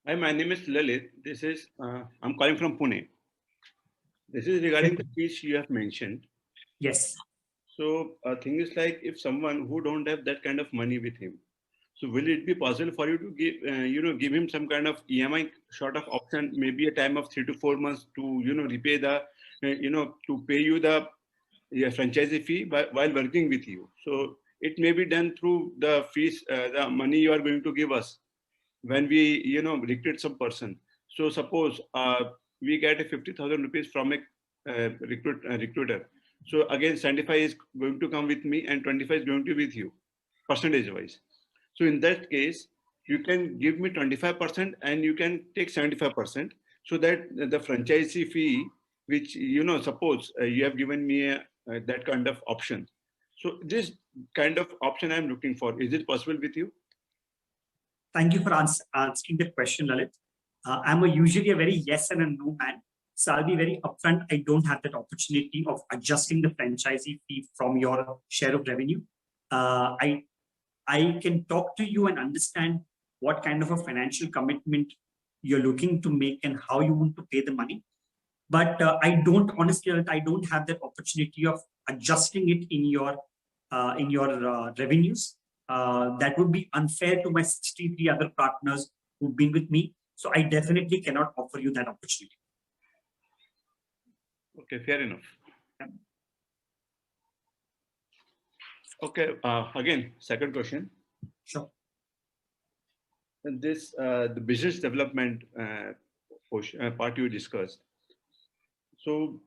Hi, my name is Lalit. I'm calling from Pune. This is Yes. regarding the fees you have mentioned. Yes. So, thing is like if someone who don't have that kind of money with him, so will it be possible for you to give him some kind of EMI sort of option, maybe a time of 3 to 4 months to, repay to pay you the franchisee fee while working with you. So it may be done through the fees, the money you are going to give us when we recruit some person. So suppose we get a 50,000 rupees from a recruiter. So again 75 is going to come with me and 25 is going to be with you, percentage wise. So in that case you can give me 25% and you can take 75%, so that the franchisee fee, which suppose you have given me that kind of option. So this kind of option I'm looking for, is it possible with you? Thank you for asking the question, Lalit. Usually a very yes and a no man. So I'll be very upfront. I don't have that opportunity of adjusting the franchisee fee from your share of revenue. Uh, I I can talk to you and understand what kind of a financial commitment you're looking to make and how you want to pay the money. But I don't honestly, I don't have that opportunity of adjusting it in your revenues. That would be unfair to my 63 other partners who've been with me. So I definitely cannot offer you that opportunity. Okay, fair enough. Yeah. Okay, again, second question. Sure. And this the business development part you discussed. So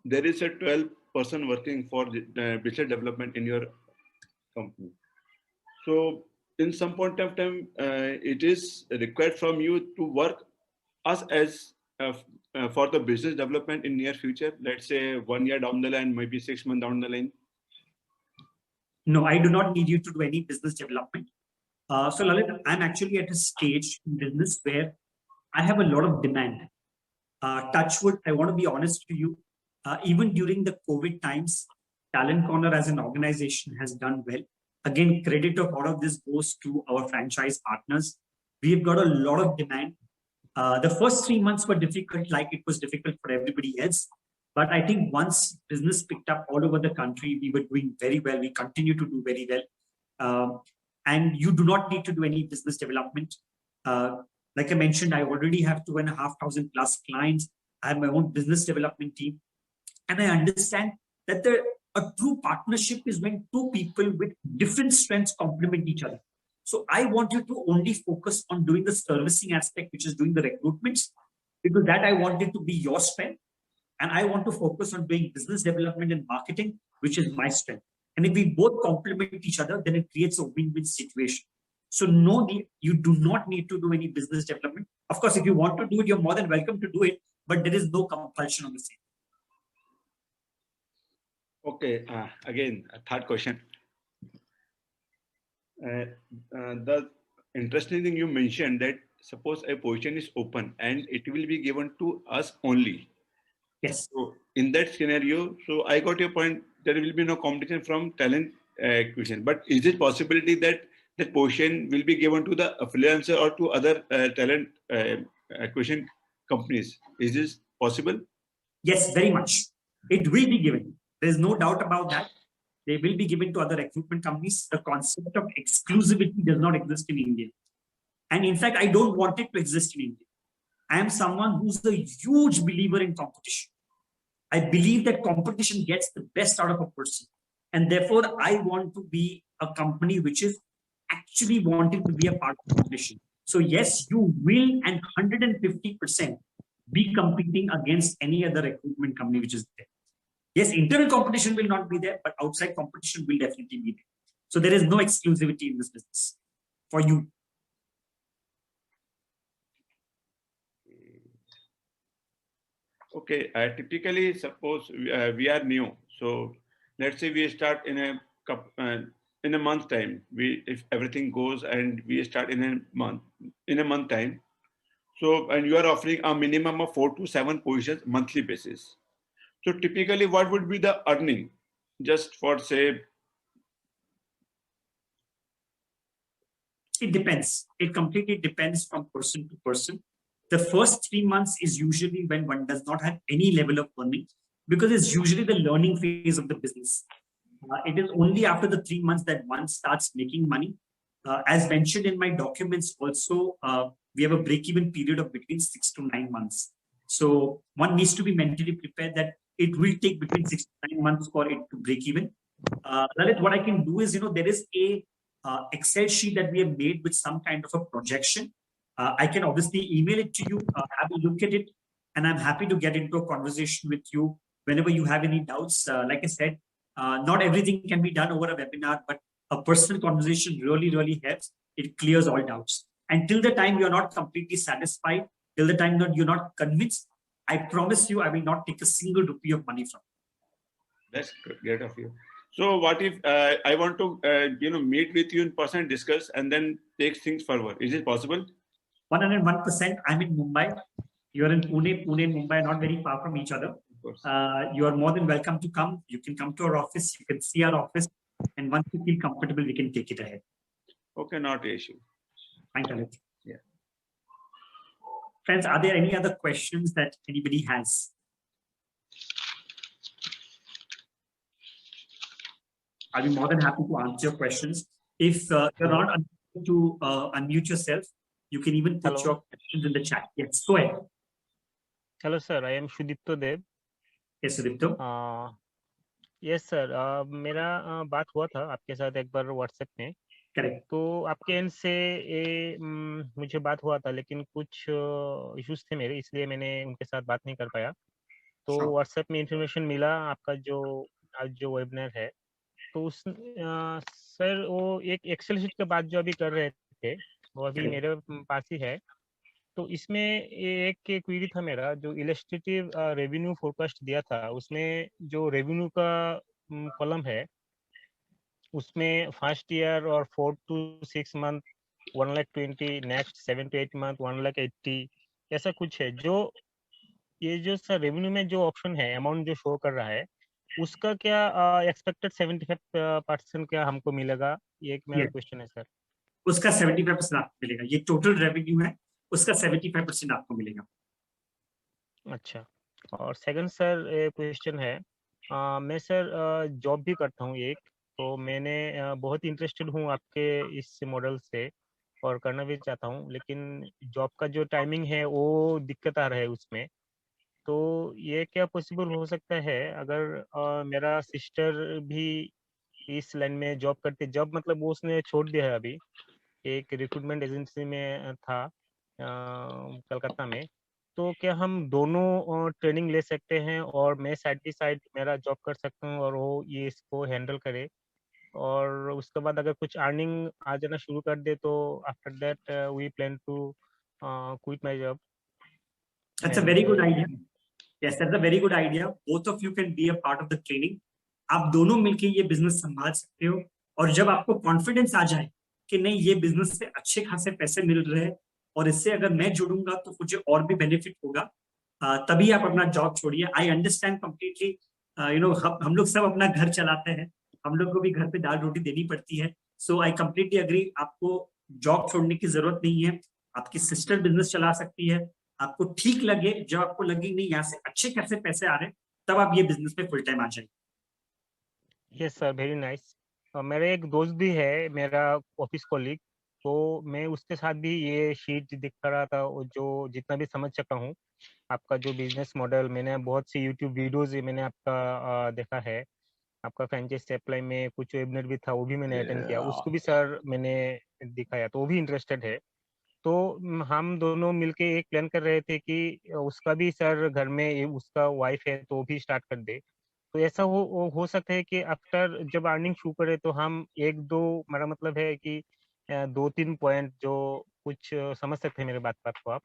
there is a 12 person working for the business development in your company. So in some point of time, it is required from you to work us as for the business development in near future. Let's say 1 year down the line, maybe 6 months down the line. No, I do not need you to do any business development. So Lalit, I'm actually at a stage in business where I have a lot of demand. Touchwood, I want to be honest to you. Even during the COVID times, Talent Corner as an organization has done well. Again, credit of all of this goes to our franchise partners. We've got a lot of demand. The first 3 months were difficult, like it was difficult for everybody else. But I think once business picked up all over the country, we were doing very well. We continue to do very well. Um, and you do not need to do any business development. Uh, like I mentioned, I already have 2,500 plus clients. I have my own business development team. And I understand that a true partnership is when two people with different strengths complement each other. So I want you to only focus on doing the servicing aspect, which is doing the recruitments, because that I want it to be your strength. And I want to focus on doing business development and marketing, which is my strength. And if we both complement each other, then it creates a win-win situation. So no need, you do not need to do any business development. Of course, if you want to do it, you're more than welcome to do it, but there is no compulsion on the same. Okay, again, a third question. Uh, the interesting thing you mentioned that suppose a position is open and it will be given to us only. Yes. So in that scenario, so I got your point. There will be no competition from talent acquisition. But is it possibility that that position will be given to the freelancer or to other talent acquisition companies? Is this possible? Yes, very much. It will be given. There's no doubt about that. They will be given to other recruitment companies. The concept of exclusivity does not exist in India. And in fact, I don't want it to exist in India. I am someone who's a huge believer in competition. I believe that competition gets the best out of a person. And therefore, I want to be a company which is actually wanting to be a part of competition. So, yes, you will and 150% be competing against any other recruitment company which is there. Yes, internal competition will not be there, but outside competition will definitely be there. So, there is no exclusivity in this business for you. Okay, typically suppose we are new. So let's say we start in a month time. We if everything goes and we start in a month time. So and you are offering a minimum of 4 to 7 positions monthly basis. So typically, what would be the earning, just for say? It depends. It completely depends from person to person. The first 3 months is usually when one does not have any level of earning, because it's usually the learning phase of the business. It is only after the 3 months that one starts making money. As mentioned in my documents, also, we have a break-even period of between 6 to 9 months. So one needs to be mentally prepared that it will take between 6 to 9 months for it to break even. Lalit, what I can do is, there is a Excel sheet that we have made with some kind of a projection. I can obviously email it to you, have a look at it, and I'm happy to get into a conversation with you whenever you have any doubts. Like I said, not everything can be done over a webinar, but a personal conversation really, really helps. It clears all doubts. And till the time you're not completely satisfied, till the time that you're not convinced, I promise you, I will not take a single rupee of money from you. That's great of you. So what if I want to, meet with you in person, discuss, and then take things forward? Is it possible? 101%. I'm in Mumbai. You're in Pune. Pune and Mumbai are not very far from each other. You are more than welcome to come. You can come to our office. You can see our office. And once you feel comfortable, we can take it ahead. Okay, not an issue. Thank you. Yeah. Friends, are there any other questions that anybody has? I'll be more than happy to answer your questions. If you're not able to unmute yourself, you can even put your questions in the chat. Yes, go ahead. Hello, sir. I am Shudipto Dev. Yes, Shudipto. Yes sir, मेरा बात हुआ था आपके साथ एक बार WhatsApp में. Correct. तो आपके एंड से मुझे बात हुआ था, लेकिन कुछ इश्यूज थे मेरे, इसलिए मैंने उनके साथ बात नहीं कर पाया. तो व्हाट्सएप में इंफॉर्मेशन मिला आपका जो आज जो वेबिनार है. तो उस सर वो एक एक्सेल शीट के बाद जो अभी कर रहे थे वो अभी मेरे पास ही है. तो इसमें एक क्वेरी था मेरा, जो इलस्ट्रेटिव रेवेन्यू फोरकास्ट दिया था, उसमें जो रेवेन्यू का कॉलम है उसमें फर्स्ट ईयर और 4 to 6 month 1,20,000, next 7 to 8 month 1,80,000, ऐसा कुछ है. जो ये जो सर रेवेन्यू में जो ऑप्शन है, अमाउंट जो शो कर रहा है, उसका क्या एक्सपेक्टेड 75% क्या हमको मिलेगा? ये एक मेरा क्वेश्चन है सर. उसका 75% आपको मिलेगा. ये टोटल रेवेन्यू है, उसका 75% आपको मिलेगा. अच्छा. और सेकंड सर क्वेश्चन है, मैं सर जॉब भी करता हूँ एक, तो मैंने बहुत इंटरेस्टेड हूँ आपके इस मॉडल से और करना भी चाहता हूँ, लेकिन जॉब का जो टाइमिंग है वो दिक्कत आ रहा है उसमें. तो ये क्या पॉसिबल हो सकता है अगर मेरा सिस्टर भी इस लाइन में जॉब करती, जॉब मतलब वो उसने छोड़ दिया है अभी, एक रिक्रूटमेंट एजेंसी में था कलकत्ता में. तो क्या हम दोनों ट्रेनिंग ले सकते हैं और मैं साइड बाई साइड मेरा जॉब कर सकता हूँ और वो ये इसको हैंडल करे, और उसके बाद अगर कुछ अर्निंग आ जाना शुरू कर दे तो after that we plan to quit my job? That's a very good idea. Yes, that's a very good idea. Both of you can be a part of the training. आप दोनों मिलके ये बिजनेस संभाल सकते हो, और जब आपको कॉन्फिडेंस आ जाए कि नहीं ये बिजनेस से अच्छे खासे पैसे मिल रहे हैं और इससे अगर मैं जुड़ूंगा तो मुझे और भी बेनिफिट होगा, तभी आप अपना जॉब छोड़िए. I understand completely. हम लोग सब अपना घर चलाते हैं, हम लोग को भी घर पे दाल रोटी देनी पड़ती है. सो आई कम्प्लीटली अग्री. आपको जॉब छोड़ने की जरूरत नहीं है. आपकी सिस्टर बिजनेस चला सकती है. आपको ठीक लगे, जब आपको लगे नहीं यहाँ से अच्छे खासे पैसे आ रहे हैं, तब आप ये बिजनेस में फुल टाइम आ जाइए. Yes sir, very nice. मेरा एक दोस्त भी है, मेरा ऑफिस कॉलीग, तो मैं उसके साथ भी ये शीट दिख रहा था, जो जितना भी समझ सका हूँ आपका जो बिजनेस मॉडल. मैंने बहुत सी यूट्यूब वीडियोज मैंने आपका देखा है. आपका फ्रेंचाइज अप्लाई में कुछ वेबिनार भी था, वो भी मैंने अटेंड किया, उसको भी सर मैंने दिखाया, तो वो भी इंटरेस्टेड है. तो हम दोनों मिलके एक प्लान कर रहे थे कि उसका भी सर घर में उसका वाइफ है तो वो भी स्टार्ट कर दे. तो ऐसा हो सकता है कि आफ्टर जब अर्निंग शुरू करे तो हम एक दो, मेरा मतलब है कि 2-3 पॉइंट जो कुछ समझ सकते हैं मेरे बात को आप,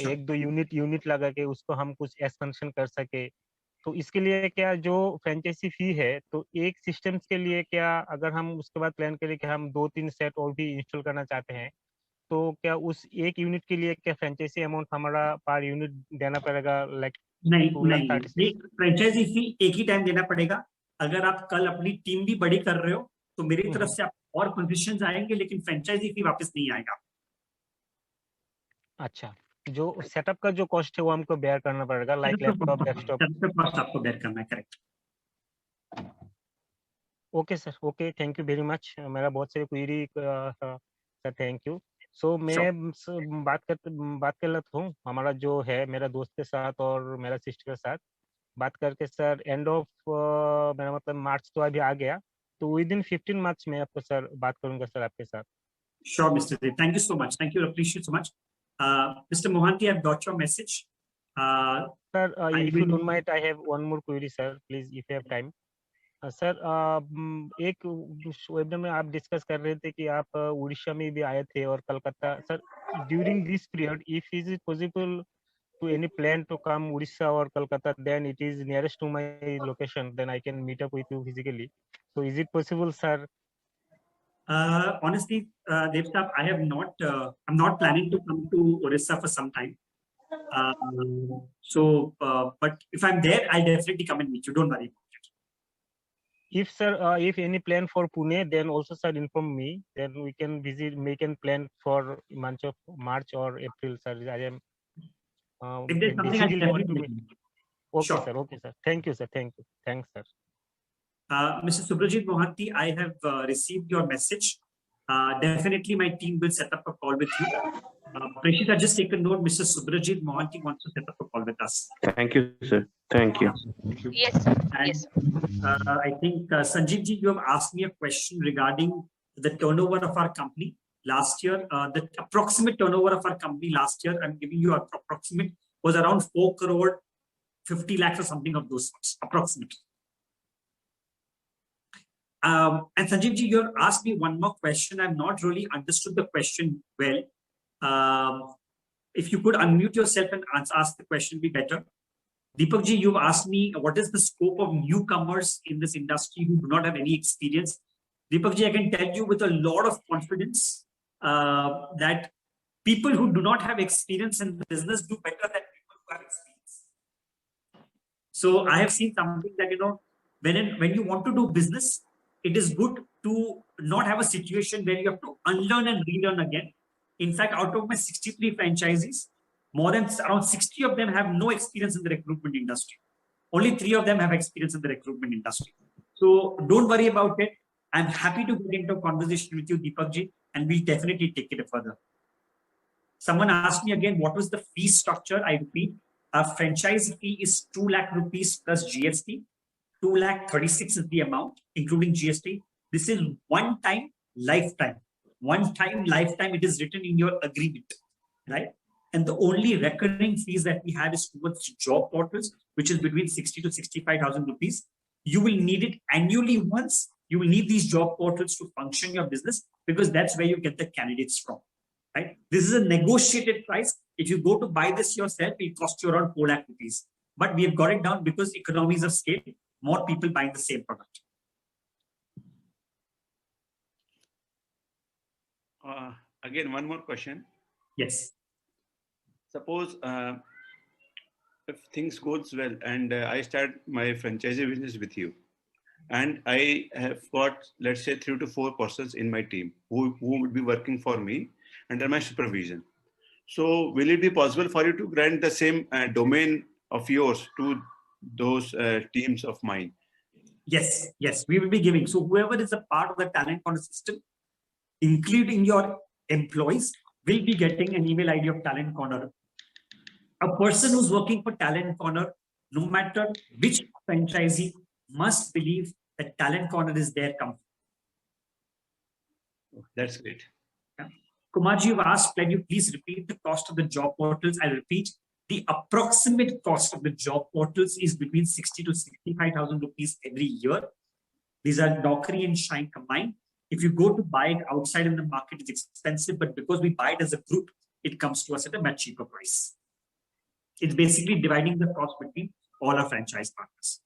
1-2 यूनिट लगा के उसको हम कुछ एक्सपेंशन कर सके. तो इसके लिए क्या जो फ्रेंचाइजी फी है, तो एक सिस्टम्स के लिए क्या अगर हम उसके बाद प्लान करें कि हम 2-3 सेट और भी इंस्टॉल करना चाहते हैं, तो क्या उस एक यूनिट के लिए क्या फ्रेंचाइजी अमाउंट हमारा पर यूनिट देना पड़ेगा? लाइक नहीं, ये फ्रेंचाइजी फी एक ही टाइम देना पड़ेगा. अगर आप कल अपनी टीम भी बड़ी कर रहे हो तो मेरी तरफ से आप और पोजीशंस आएंगे, लेकिन फ्रेंचाइजी फी वापस नहीं आएगा। अच्छा, जो सेटअप का जो कॉस्ट है वो हमको बेयर करना पड़ेगा, लाइक लैपटॉप, डेस्कटॉप। कॉस्ट आपको बेयर करना है, correct. Okay sir, okay, thank you very much. मेरा बहुत सारी क्वेरी सर, थैंक यू। सो मैं बात कर लेता हूँ हमारा जो है मेरा दोस्त के साथ और मेरा सिस्टर के साथ बात करके सर, एंड ऑफ मेरा मतलब मार्च तो अभी आ गया, तो विद इन 15 मार्च में आपको सर बात करूंगा सर आपके साथ। Sure, Mr. Dev. Thank you so much. Thank you. Appreciate so much. Mr. Mohanty, I've got your message. Sir, I if you will- don't mind, I have one more query, sir. Please, if you have time. Sir, एक webinar में आप discuss कर रहे थे कि आप उड़ीसा में भी आए थे और Calcutta. Sir, during this period, if is it possible to any plan to come Odisha or Kolkata, then it is nearest to my location, then I can meet up with you physically. So is it possible, sir? Honestly, Dev Saab, I'm not planning to come to Odisha for some time. But if I'm there, I'll definitely come and meet you. Don't worry. If sir, if any plan for Pune, then also sir inform me. Then we can visit, make a plan for month of March or April, sir. I am If there's something, I'll basically want to definitely meet. Okay, Sure. sir. Okay, sir. Thank you, sir. Thank you. Thanks, sir. Mr. Subrajit Mohanty, I have received your message. Definitely, my team will set up a call with you. Prashita, just take a note. Mr. Subrajit Mohanty wants to set up a call with us. Thank you, sir. Thank you. Yes, sir. And, Yes. I think, Sanjeev ji, you have asked me a question regarding the turnover of our company last year. The approximate turnover of our company last year, I'm giving you an approximate, was around 4 crore 50 lakhs or something of those sorts, approximate. And Sanjeev ji, you have asked me one more question. I've not really understood the question well. If you could unmute yourself and ask the question, be better. Deepak ji, you've asked me what is the scope of newcomers in this industry who do not have any experience. Deepak ji, I can tell you with a lot of confidence that people who do not have experience in the business do better than people who have experience. So I have seen something that, you know, when you want to do business, it is good to not have a situation where you have to unlearn and relearn again. In fact, out of my 63 franchisees, more than around 60 of them have no experience in the recruitment industry. Only 3 of them have experience in the recruitment industry. So don't worry about it. I'm happy to get into a conversation with you, Deepak ji, and we'll definitely take it further. Someone asked me again, what was the fee structure? I repeat, our franchise fee is 2 lakh rupees plus GST. 2 lakh 36 is the amount, including GST. This is one time, lifetime. One time, lifetime, it is written in your agreement, right? And the only recurring fees that we have is towards job portals, which is between 60 to 65,000 rupees. You will need it annually once. You will need these job portals to function your business because that's where you get the candidates from, right? This is a negotiated price. If you go to buy this yourself, it costs you around 4 lakh rupees. But we have got it down because economies of scale, more people buying the same product. Again, one more question. Yes. Suppose if things goes well and I start my franchise business with you, and I have got, let's say, 3 to 4 persons in my team who would be working for me under my supervision. So will it be possible for you to grant the same domain of yours to those teams of mine? Yes, yes, we will be giving. So whoever is a part of the talent corner system, including your employees, will be getting an email ID of Talent Corner. A person who's working for Talent Corner, no matter which franchisee, must believe that Talent Corner is their company. That's great. Yeah. Kumarji, you've asked, can you please repeat the cost of the job portals? I'll repeat. The approximate cost of the job portals is between 60 to 65,000 rupees every year. These are Naukri and Shine combined. If you go to buy it outside in the market, it's expensive, but because we buy it as a group, it comes to us at a much cheaper price. It's basically dividing the cost between all our franchise partners.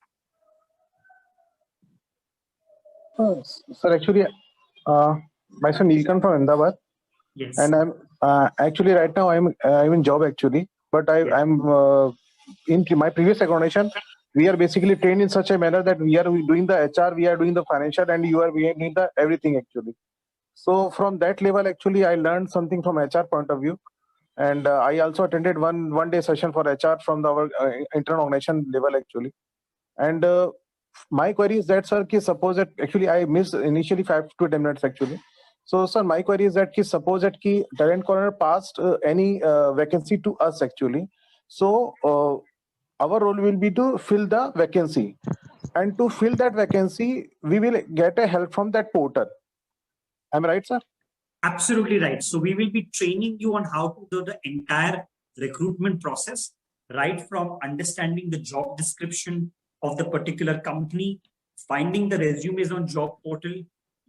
Sir, actually, myself Neelkan from Ahmedabad. Yes. And I'm actually right now I'm in job actually, but I'm in my previous organization. we are basically trained in such a manner that we are doing the HR, we are doing the financial, and you are doing the everything actually. So from that level, actually, I learned something from HR point of view. And I also attended one day session for HR from our internal organization level actually. And my query is that, sir, suppose that actually I missed initially 5 to 10 minutes actually. So, sir, my query is that suppose that Talent Corner passed any vacancy to us actually. So our role will be to fill the vacancy. And to fill that vacancy, we will get a help from that portal. Am I right, sir? Absolutely right. So we will be training you on how to do the entire recruitment process, right from understanding the job description of the particular company, finding the resumes on job portal,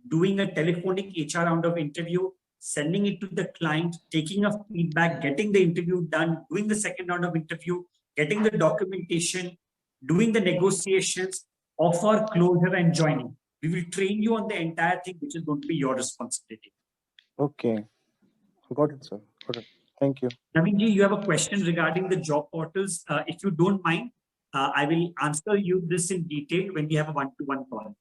doing a telephonic HR round of interview, sending it to the client, taking a feedback, getting the interview done, doing the second round of interview, getting the documentation, doing the negotiations, offer closure and joining. We will train you on the entire thing, which is going to be your responsibility. Okay. Got it, sir. Got it. Thank you. Naveenji, you have a question regarding the job portals. If you don't mind, I will answer you this in detail when we have a one-to-one call.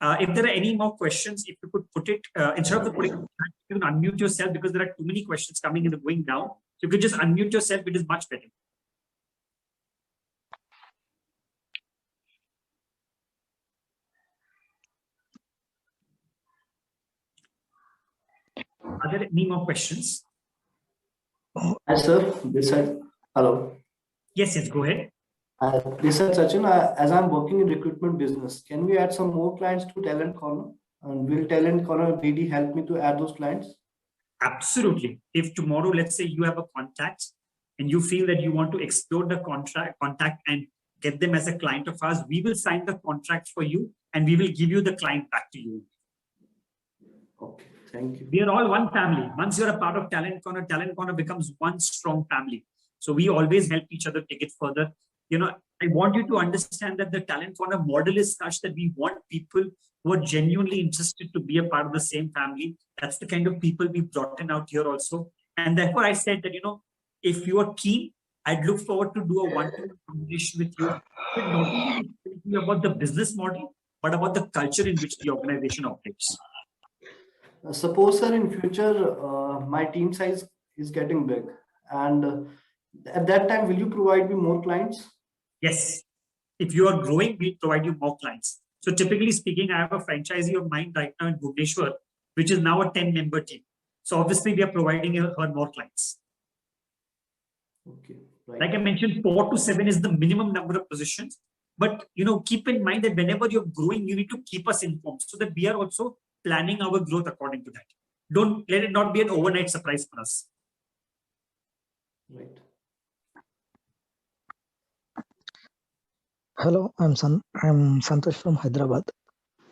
If there are any more questions, if you could put it, instead of putting, you can unmute yourself because there are too many questions coming in and going down. So you could just unmute yourself, it is much better. Are there any more questions? Hi, sir. This is hello. Yes, go ahead. This is Sachin. As I'm working in recruitment business, can we add some more clients to Talent Corner? And will Talent Corner BD help me to add those clients? Absolutely. If tomorrow, let's say you have a contact and you feel that you want to explore the contact and get them as a client of ours, we will sign the contract for you and we will give you the client back to you. Okay, thank you. We are all one family. Once you're a part of Talent Corner becomes one strong family. So we always help each other take it further. You know, I want you to understand that the Talent Corner model is such that we want people who are genuinely interested to be a part of the same family. That's the kind of people we brought in out here also. And therefore I said that, you know, if you are keen, I'd look forward to do a one-to-one conversation with you. But not only about the business model, but about the culture in which the organization operates. Suppose, sir, in future, my team size is getting big. And at that time, will you provide me more clients? Yes. If you are growing, we'll provide you more clients. So typically speaking, I have a franchisee of mine right now in Bhubaneswar, which is now a 10-member team. So obviously we are providing her more clients. Okay. Right. Like I mentioned, 4 to 7 is the minimum number of positions. But you know, keep in mind that whenever you're growing, you need to keep us informed so that we are also planning our growth according to that. Don't let it not be an overnight surprise for us. Right. Hello, I'm Santosh from Hyderabad.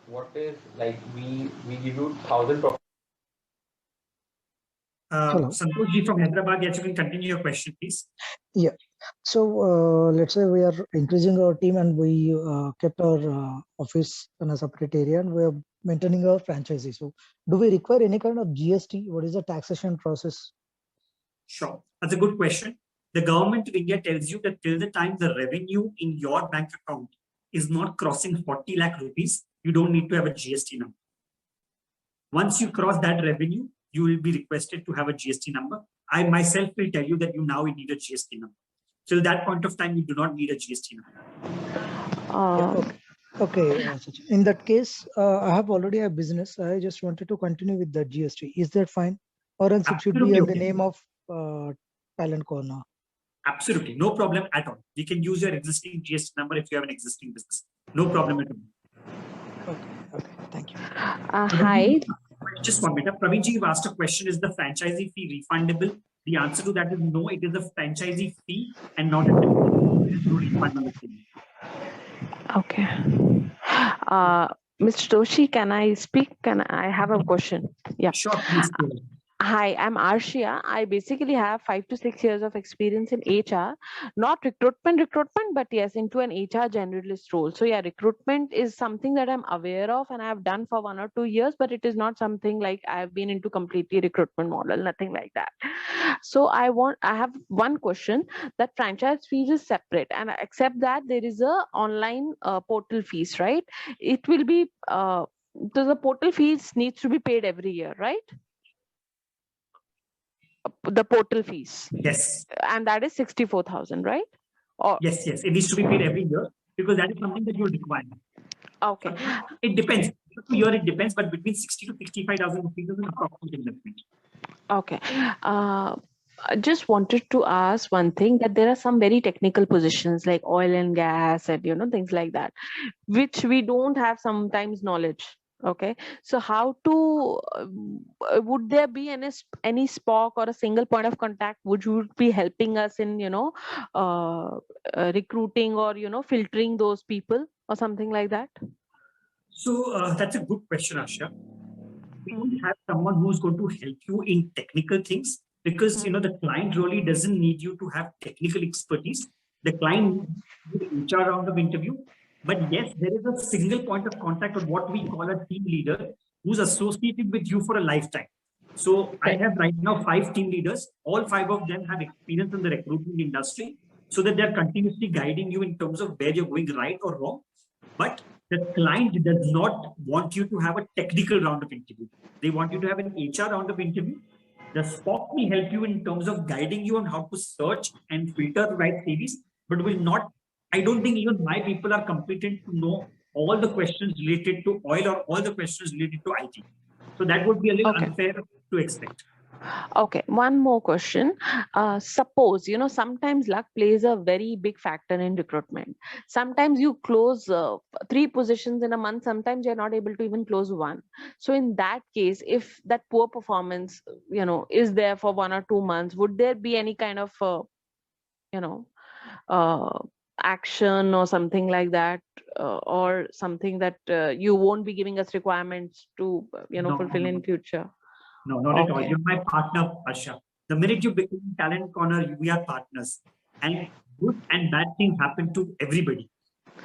What is like we give you 1,000. Santosh ji from Hyderabad, yes, you can continue your question, please. Yeah. So let's say we are increasing our team and we kept our office in a separate area and we are maintaining our franchisee. So do we require any kind of GST? What is the taxation process? Sure. That's a good question. The government of India tells you that till the time the revenue in your bank account is not crossing 40 lakh rupees, you don't need to have a GST number. Once you cross that revenue, you will be requested to have a GST number. I myself will tell you that you now need a GST number. Till that point of time, you do not need a GST number. Okay. In that case, I have already a business. I just wanted to continue with the GST. Is that fine? Or else it should be in the name of Talent Corner? Absolutely. No problem at all. You can use your existing GST number if you have an existing business. No problem at all. Okay. Thank you. Hi. Just 1 minute. Praveen ji, you've asked a question, is the franchisee fee refundable? The answer to that is no, it is a franchisee fee and not a refund on the fee. Okay. Mr. Doshi, can I speak? I have a question? Yeah. Sure, please. Hi, I'm Arshia. I basically have 5 to 6 years of experience in HR, not recruitment, but yes, into an HR generalist role. So yeah, recruitment is something that I'm aware of and I've done for 1 or 2 years, but it is not something like I've been into completely recruitment model, nothing like that. So I have one question, that franchise fees is separate, and except that there is a online portal fees, right? It will be so the portal fees needs to be paid every year, right? The portal fees, Yes, and that is 64,000, right? Or yes, yes. It needs to be paid every year because that is something that you require. okay, It depends. Year it depends, but between 60 to 65,000 rupees is an approximate investment. okay. I just wanted to ask one thing, that there are some very technical positions like oil and gas and things like that, which we don't have sometimes knowledge. Okay, so how to would there be any SPOC or a single point of contact which would be helping us in recruiting or filtering those people or something like that? So that's a good question, Asha. We don't have someone who's going to help you in technical things because the client really doesn't need you to have technical expertise. The client needs HR round of interview. But yes, there is a single point of contact or what we call a team leader who's associated with you for a lifetime. So I have right now 5 team leaders. All 5 of them have experience in the recruitment industry so that they're continuously guiding you in terms of where you're going right or wrong. But the client does not want you to have a technical round of interview. They want you to have an HR round of interview. The SPOC will help you in terms of guiding you on how to search and filter the right CVs, but will not. I don't think even my people are competent to know all the questions related to oil or all the questions related to IT. So that would be a little unfair to expect. Okay, one more question. Suppose, sometimes luck plays a very big factor in recruitment. Sometimes you close 3 positions in a month, sometimes you're not able to even close one. So in that case, if that poor performance, is there for 1 or 2 months, would there be any kind of, uh, action or something like that, or something that you won't be giving us requirements to, fulfill in future? No, not at all. Okay. You're my partner, Asha. The minute you become Talent Corner, we are partners. And good and bad things happen to everybody.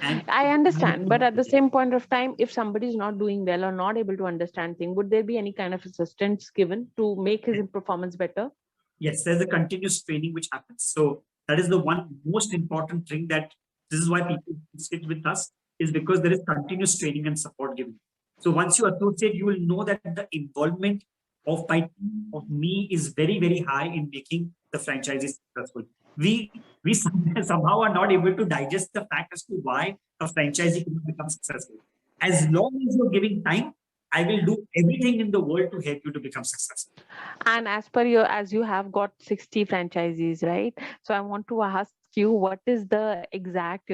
And I understand, but at the same point of time, if somebody is not doing well or not able to understand things, would there be any kind of assistance given to make his performance better? yes, there's a continuous training which happens. So that is the one most important thing, that this is why people sit with us, is because there is continuous training and support given. So once you associate, you will know that the involvement of my team, of me, is very, very high in making the franchises successful. We somehow are not able to digest the fact as to why a franchisee can become successful. As long as you're giving time, I will do everything in the world to help you to become successful. And as you have got 60 franchisees, right? So I want to ask you, what is the exact,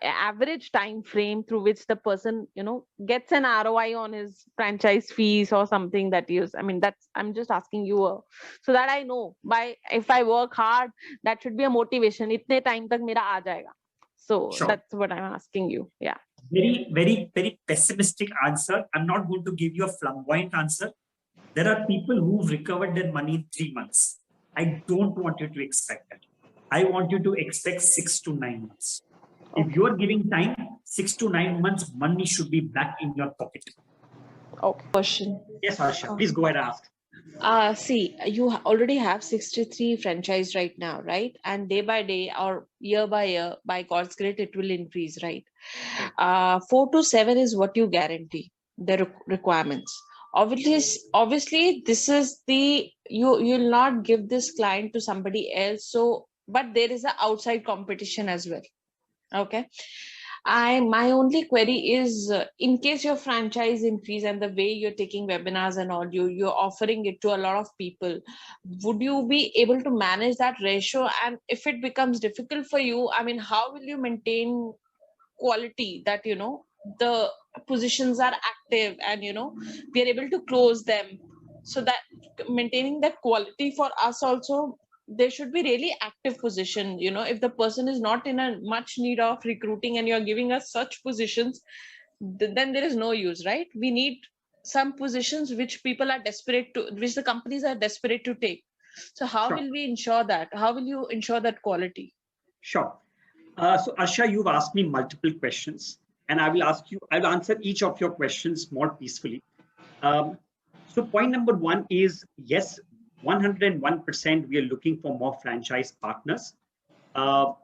average time frame through which the person, gets an ROI on his franchise fees or something that is, I'm just asking you so that I know, if I work hard, that should be a motivation. Itne time tak mera aa jayega. So Sure. That's what I'm asking you. Yeah. Very, very, very pessimistic answer. I'm not going to give you a flamboyant answer. There are people who've recovered their money in 3 months. I don't want you to expect that. I want you to expect 6 to 9 months. If you're giving time, 6 to 9 months, money should be back in your pocket. Okay. Question. Yes, Harsha, please go ahead and ask. See, you already have 63 franchise right now, right? And day by day or year by year, by God's grace, it will increase, right? 4 to 7 is what you guarantee, the requirements. Obviously, this is you'll not give this client to somebody else. So, but there is an outside competition as well. Okay. My only query is, in case your franchise increase and the way you're taking webinars and all, you're offering it to a lot of people, would you be able to manage that ratio? And if it becomes difficult for you, how will you maintain quality, that the positions are active and we are able to close them, so that maintaining that quality for us also, there should be really active position. If the person is not in a much need of recruiting and you're giving us such positions, then there is no use, right? We need some positions which people are desperate to, which the companies are desperate to take. So how Sure. will we ensure that? How will you ensure that quality? Sure. So Arsha, you've asked me multiple questions, and I will answer each of your questions more peacefully. So point number one is, yes, 101% we are looking for more franchise partners. Are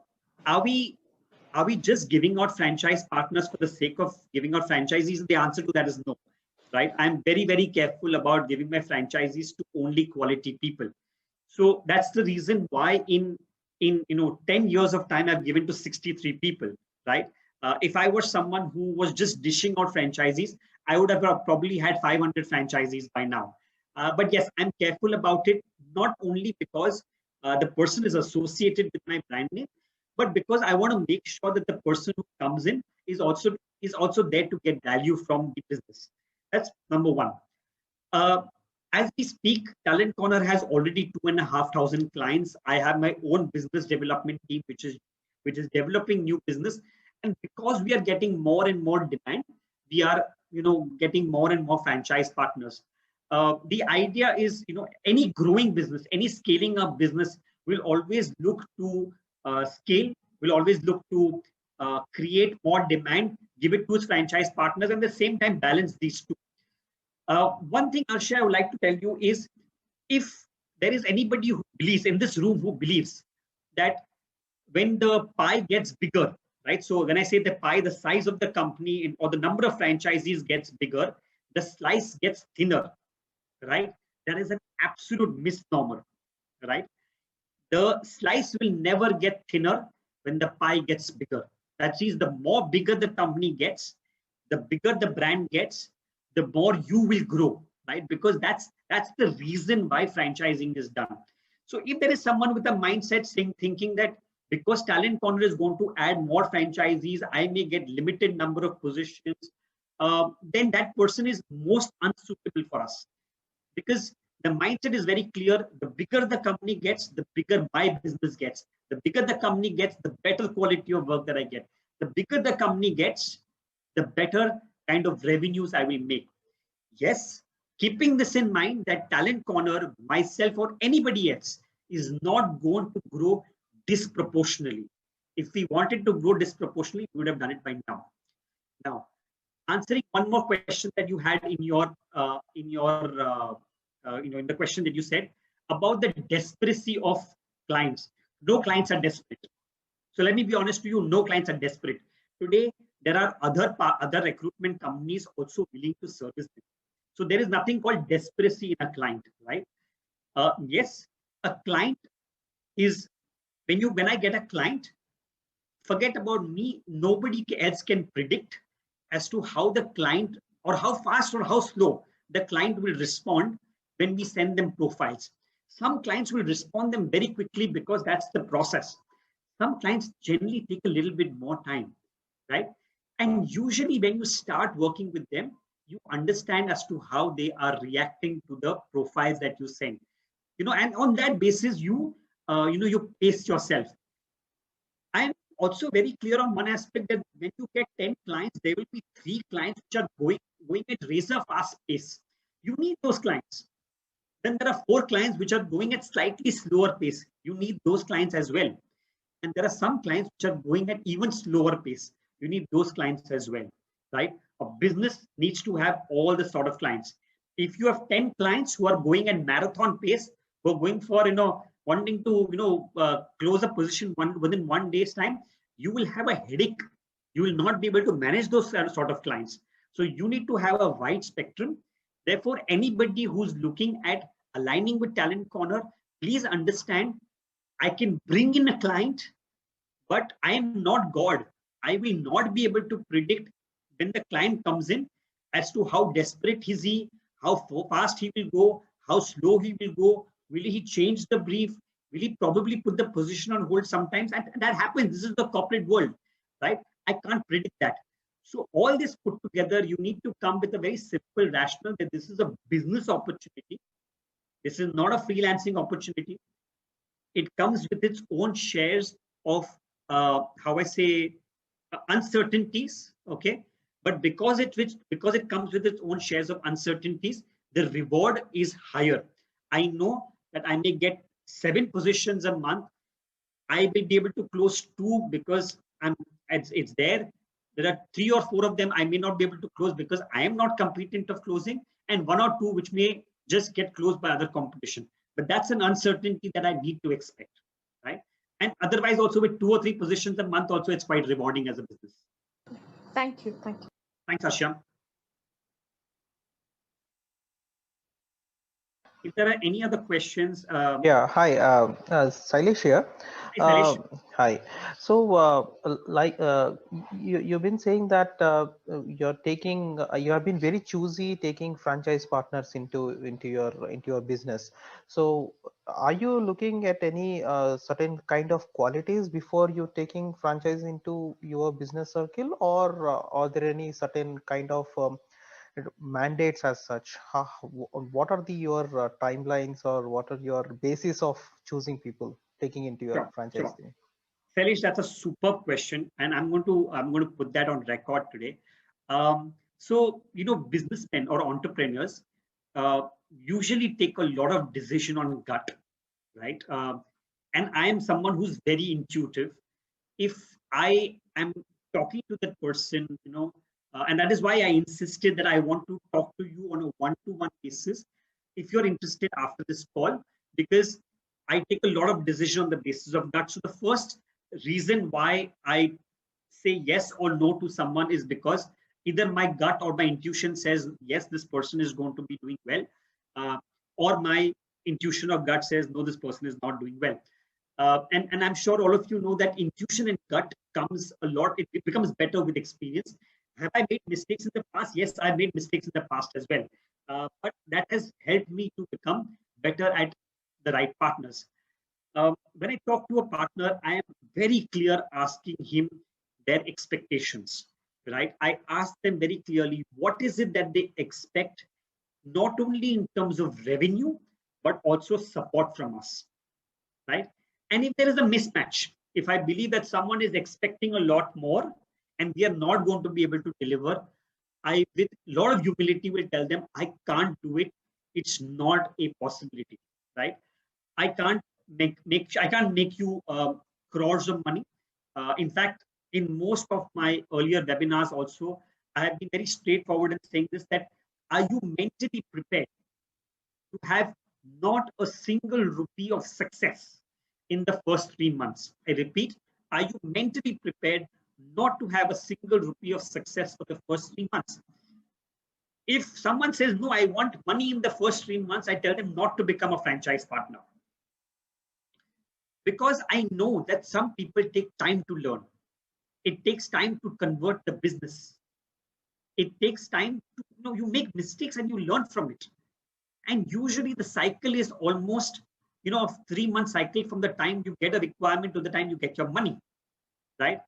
we just giving out franchise partners for the sake of giving out franchisees? The answer to that is no, right? I'm very, very careful about giving my franchisees to only quality people. So that's the reason why in 10 years of time, I've given to 63 people, right? If I was someone who was just dishing out franchisees, I would have probably had 500 franchisees by now. But yes, I'm careful about it, not only because the person is associated with my brand name, but because I want to make sure that the person who comes in is also there to get value from the business. That's number one. As we speak, Talent Corner has already 2,500 clients. I have my own business development team, which is developing new business. And because we are getting more and more demand, we are getting more and more franchise partners. The idea is, any growing business, any scaling up business will always look to scale, will always look to create more demand, give it to its franchise partners, and at the same time balance these two. One thing, Arsha, I would like to tell you is, if there is anybody who believes in this room who believes that when the pie gets bigger, right? So when I say the pie, the size of the company or the number of franchisees gets bigger, the slice gets thinner, right? That is an absolute misnomer, right? The slice will never get thinner when the pie gets bigger. That is, the more bigger the company gets, the bigger the brand gets, the more you will grow, right? Because that's the reason why franchising is done. So if there is someone with a mindset thinking that because Talent Corner is going to add more franchisees, I may get limited number of positions, then that person is most unsuitable for us. Because the mindset is very clear. The bigger the company gets, the bigger my business gets. The bigger the company gets, the better quality of work that I get. The bigger the company gets, the better kind of revenues I will make. Yes, keeping this in mind, that Talent Corner, myself or anybody else, is not going to grow disproportionately. If we wanted to grow disproportionately, we would have done it by now. Now, answering one more question that you had in the question that you said about the desperacy of clients. No clients are desperate. So let me be honest to you, no clients are desperate. Today, there are other recruitment companies also willing to service them. So there is nothing called desperacy in a client, right? Yes, a client is, when I get a client, forget about me, nobody else can predict as to how the client, or how fast or how slow the client will respond when we send them profiles. Some clients will respond them very quickly because that's the process. Some clients generally take a little bit more time, right? And usually when you start working with them, you understand as to how they are reacting to the profiles that you send, and on that basis, you pace yourself. I'm also very clear on one aspect, that when you get 10 clients, there will be 3 clients which are going at razor fast pace. You need those clients. Then there are 4 clients which are going at slightly slower pace. You need those clients as well. And there are some clients which are going at even slower pace. You need those clients as well, right? A business needs to have all the sort of clients. If you have 10 clients who are going at marathon pace, who are going for, wanting to, close a position within 1 day's time, you will have a headache. You will not be able to manage those sort of clients. So you need to have a wide spectrum. Therefore, anybody who's looking at aligning with Talent Corner, please understand, I can bring in a client, but I am not God. I will not be able to predict when the client comes in as to how desperate is he, how fast he will go, how slow he will go. Will he change the brief? Will he probably put the position on hold sometimes? And that happens. This is the corporate world, right? I can't predict that. So all this put together, you need to come with a very simple rationale that this is a business opportunity. This is not a freelancing opportunity. It comes with its own shares of, uncertainties, okay? but because it comes with its own shares of uncertainties, the reward is higher. I know that I may get 7 positions a month. I will be able to close 2 because it's there. There are 3 or 4 of them I may not be able to close because I am not competent of closing, and 1 or 2 which may just get closed by other competition. But that's an uncertainty that I need to expect, right? And otherwise, also with 2 or 3 positions a month, also it's quite rewarding as a business. Thank you. Thank you. Thanks, Ashyam. If there are any other questions, Yeah, hi, Sailesh here. Hi, Sailesh. Hi. So, you've been saying that you have been very choosy taking franchise partners into your business. So, are you looking at any certain kind of qualities before you taking franchise into your business circle, or are there any certain kind of mandates as such? What are your timelines, or what are your basis of choosing people taking into your franchise thing? Sailesh, that's a superb question, and I'm going to put that on record today. So, businessmen or entrepreneurs usually take a lot of decision on gut, right? And I am someone who's very intuitive. If I am talking to that person, and that is why I insisted that I want to talk to you on a one-to-one basis, if you're interested after this call, because I take a lot of decision on the basis of gut. So the first reason why I say yes or no to someone is because either my gut or my intuition says, yes, this person is going to be doing well, or my intuition or gut says, no, this person is not doing well. And I'm sure all of you know that intuition and gut comes a lot. It becomes better with experience. Have I made mistakes in the past? Yes, I've made mistakes in the past as well. But that has helped me to become better at the right partners. When I talk to a partner, I am very clear asking him their expectations, right? I ask them very clearly, what is it that they expect, not only in terms of revenue, but also support from us, right? And if there is a mismatch, if I believe that someone is expecting a lot more and we are not going to be able to deliver, I, with a lot of humility, will tell them, I can't do it. It's not a possibility, right? I can't make you crores of money. In fact, in most of my earlier webinars also, I have been very straightforward in saying this, that are you mentally prepared to have not a single rupee of success in the first 3 months? I repeat, are you mentally prepared not to have a single rupee of success for the first 3 months? If someone says, no, I want money in the first 3 months, I tell them not to become a franchise partner. Because I know that some people take time to learn. It takes time to convert the business. It takes time to, you make mistakes and you learn from it. And usually the cycle is almost, a 3-month cycle from the time you get a requirement to the time you get your money, right?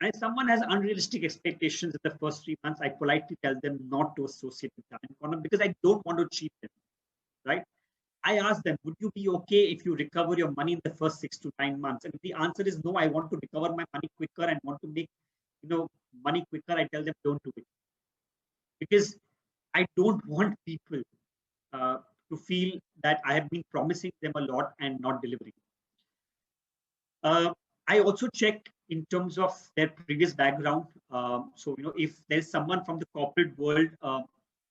And if someone has unrealistic expectations in the first 3 months, I politely tell them not to associate with Talent Corner because I don't want to cheat them, right? I ask them, would you be okay if you recover your money in the first 6 to 9 months? And if the answer is no, I want to recover my money quicker and want to make, money quicker, I tell them don't do it. Because I don't want people to feel that I have been promising them a lot and not delivering. I also check in terms of their previous background. So, if there's someone from the corporate world,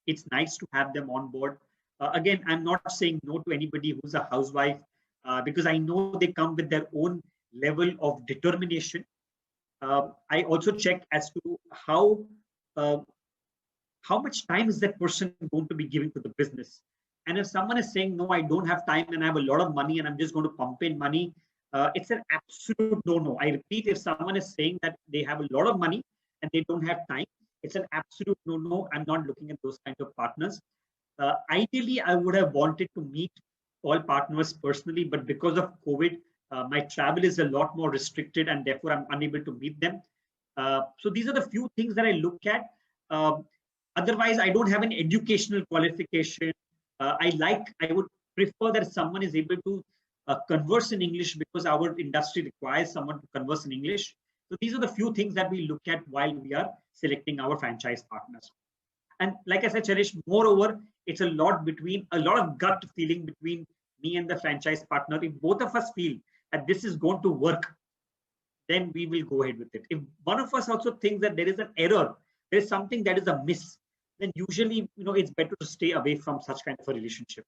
it's nice to have them on board. Again, I'm not saying no to anybody who's a housewife because I know they come with their own level of determination. I also check as to how much time is that person going to be giving to the business. And if someone is saying, no, I don't have time and I have a lot of money and I'm just going to pump in money, it's an absolute no-no. I repeat, if someone is saying that they have a lot of money and they don't have time, it's an absolute no-no. I'm not looking at those kinds of partners. Ideally, I would have wanted to meet all partners personally, but because of COVID, my travel is a lot more restricted and therefore I'm unable to meet them. So these are the few things that I look at. Otherwise, I don't have an educational qualification. I would prefer that someone is able to converse in English because our industry requires someone to converse in English. So these are the few things that we look at while we are selecting our franchise partners. And like I said, Cherish, moreover, it's a lot of gut feeling between me and the franchise partner. If both of us feel that this is going to work, then we will go ahead with it. If one of us also thinks that there is an error, there is something that is a miss, then usually, it's better to stay away from such kind of a relationship.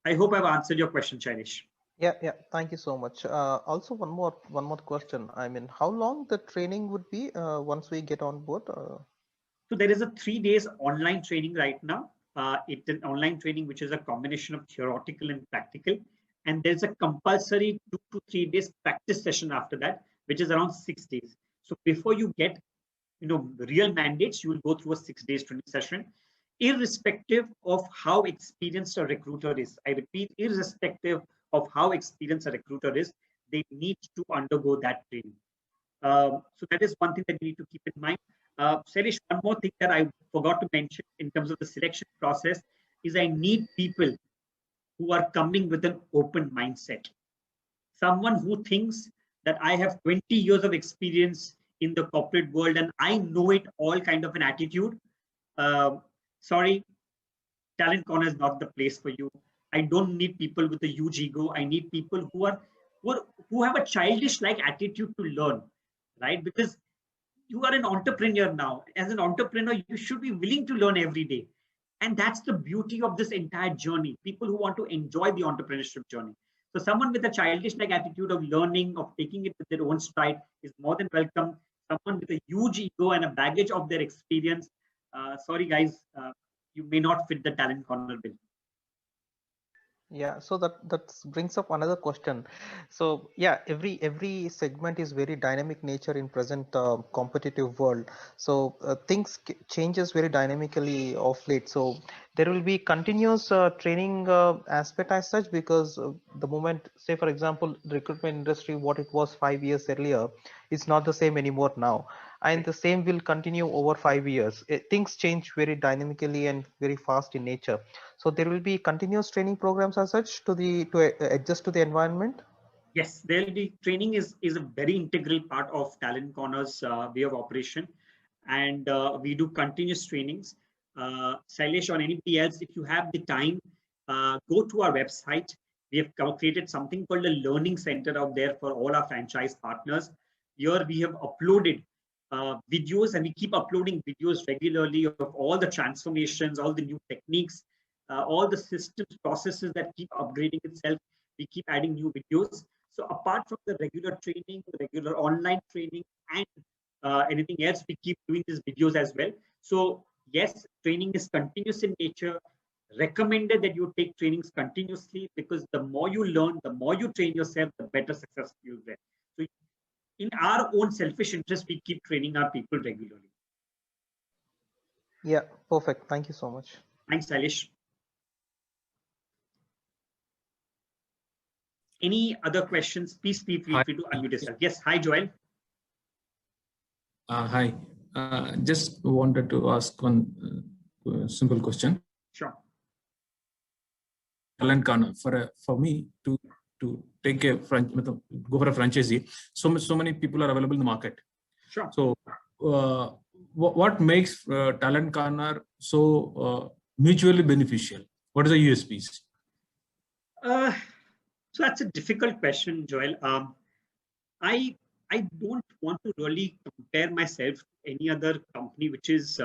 I hope I've answered your question, Cherish. Yeah. Thank you so much. Also, one more question. I mean, how long the training would be once we get on board? So there is a 3 days online training right now. It's an online training which is a combination of theoretical and practical. And there's a compulsory 2 to 3 days practice session after that, which is around 6 days. So before you get, real mandates, you will go through a 6 days training session, irrespective of how experienced a recruiter is. I repeat, irrespective of how experienced a recruiter is, they need to undergo that training. So that is one thing that you need to keep in mind. Sarish, one more thing that I forgot to mention in terms of the selection process is I need people who are coming with an open mindset. Someone who thinks that I have 20 years of experience in the corporate world and I know it all kind of an attitude. Sorry, Talent Corner is not the place for you. I don't need people with a huge ego. I need people who have a childish-like attitude to learn, right? Because you are an entrepreneur now. As an entrepreneur, you should be willing to learn every day. And that's the beauty of this entire journey. People who want to enjoy the entrepreneurship journey. So someone with a childish-like attitude of learning, of taking it with their own stride is more than welcome. Someone with a huge ego and a baggage of their experience, sorry guys, you may not fit the Talent Corner bill. Yeah, so that brings up another question. So yeah, every segment is very dynamic nature in present competitive world. So things changes very dynamically of late. So there will be continuous training aspect as such, because the moment, say for example, recruitment industry, what it was 5 years earlier, is not the same anymore now, and the same will continue over 5 years. Things change very dynamically and very fast in nature. So there will be continuous training programs as such to adjust to the environment. Yes, there will be training is a very integral part of Talent Corner's way of operation, and we do continuous trainings. Sailesh or anybody else, if you have the time, go to our website. We have created something called a learning center out there for all our franchise partners. Here we have uploaded videos, and we keep uploading videos regularly of all the transformations, all the new techniques, all the systems, processes that keep upgrading itself. We keep adding new videos. So apart from the regular training, the regular online training, and anything else, we keep doing these videos as well. So yes, training is continuous in nature. Recommended that you take trainings continuously, because the more you learn, the more you train yourself, the better success you'll get. So in our own selfish interest, we keep training our people regularly. Yeah, perfect. Thank you so much. Thanks, Sailesh. Any other questions? Please feel free to unmute yourself. Yes, hi, Joel. Hi. Just wanted to ask one simple question. Sure. Talent Corner, for me to take go for a franchisee, so many people are available in the market. Sure. So what makes Talent Corner so mutually beneficial? What are the USPs? So that's a difficult question, Joel. I don't want to really compare myself to any other company which is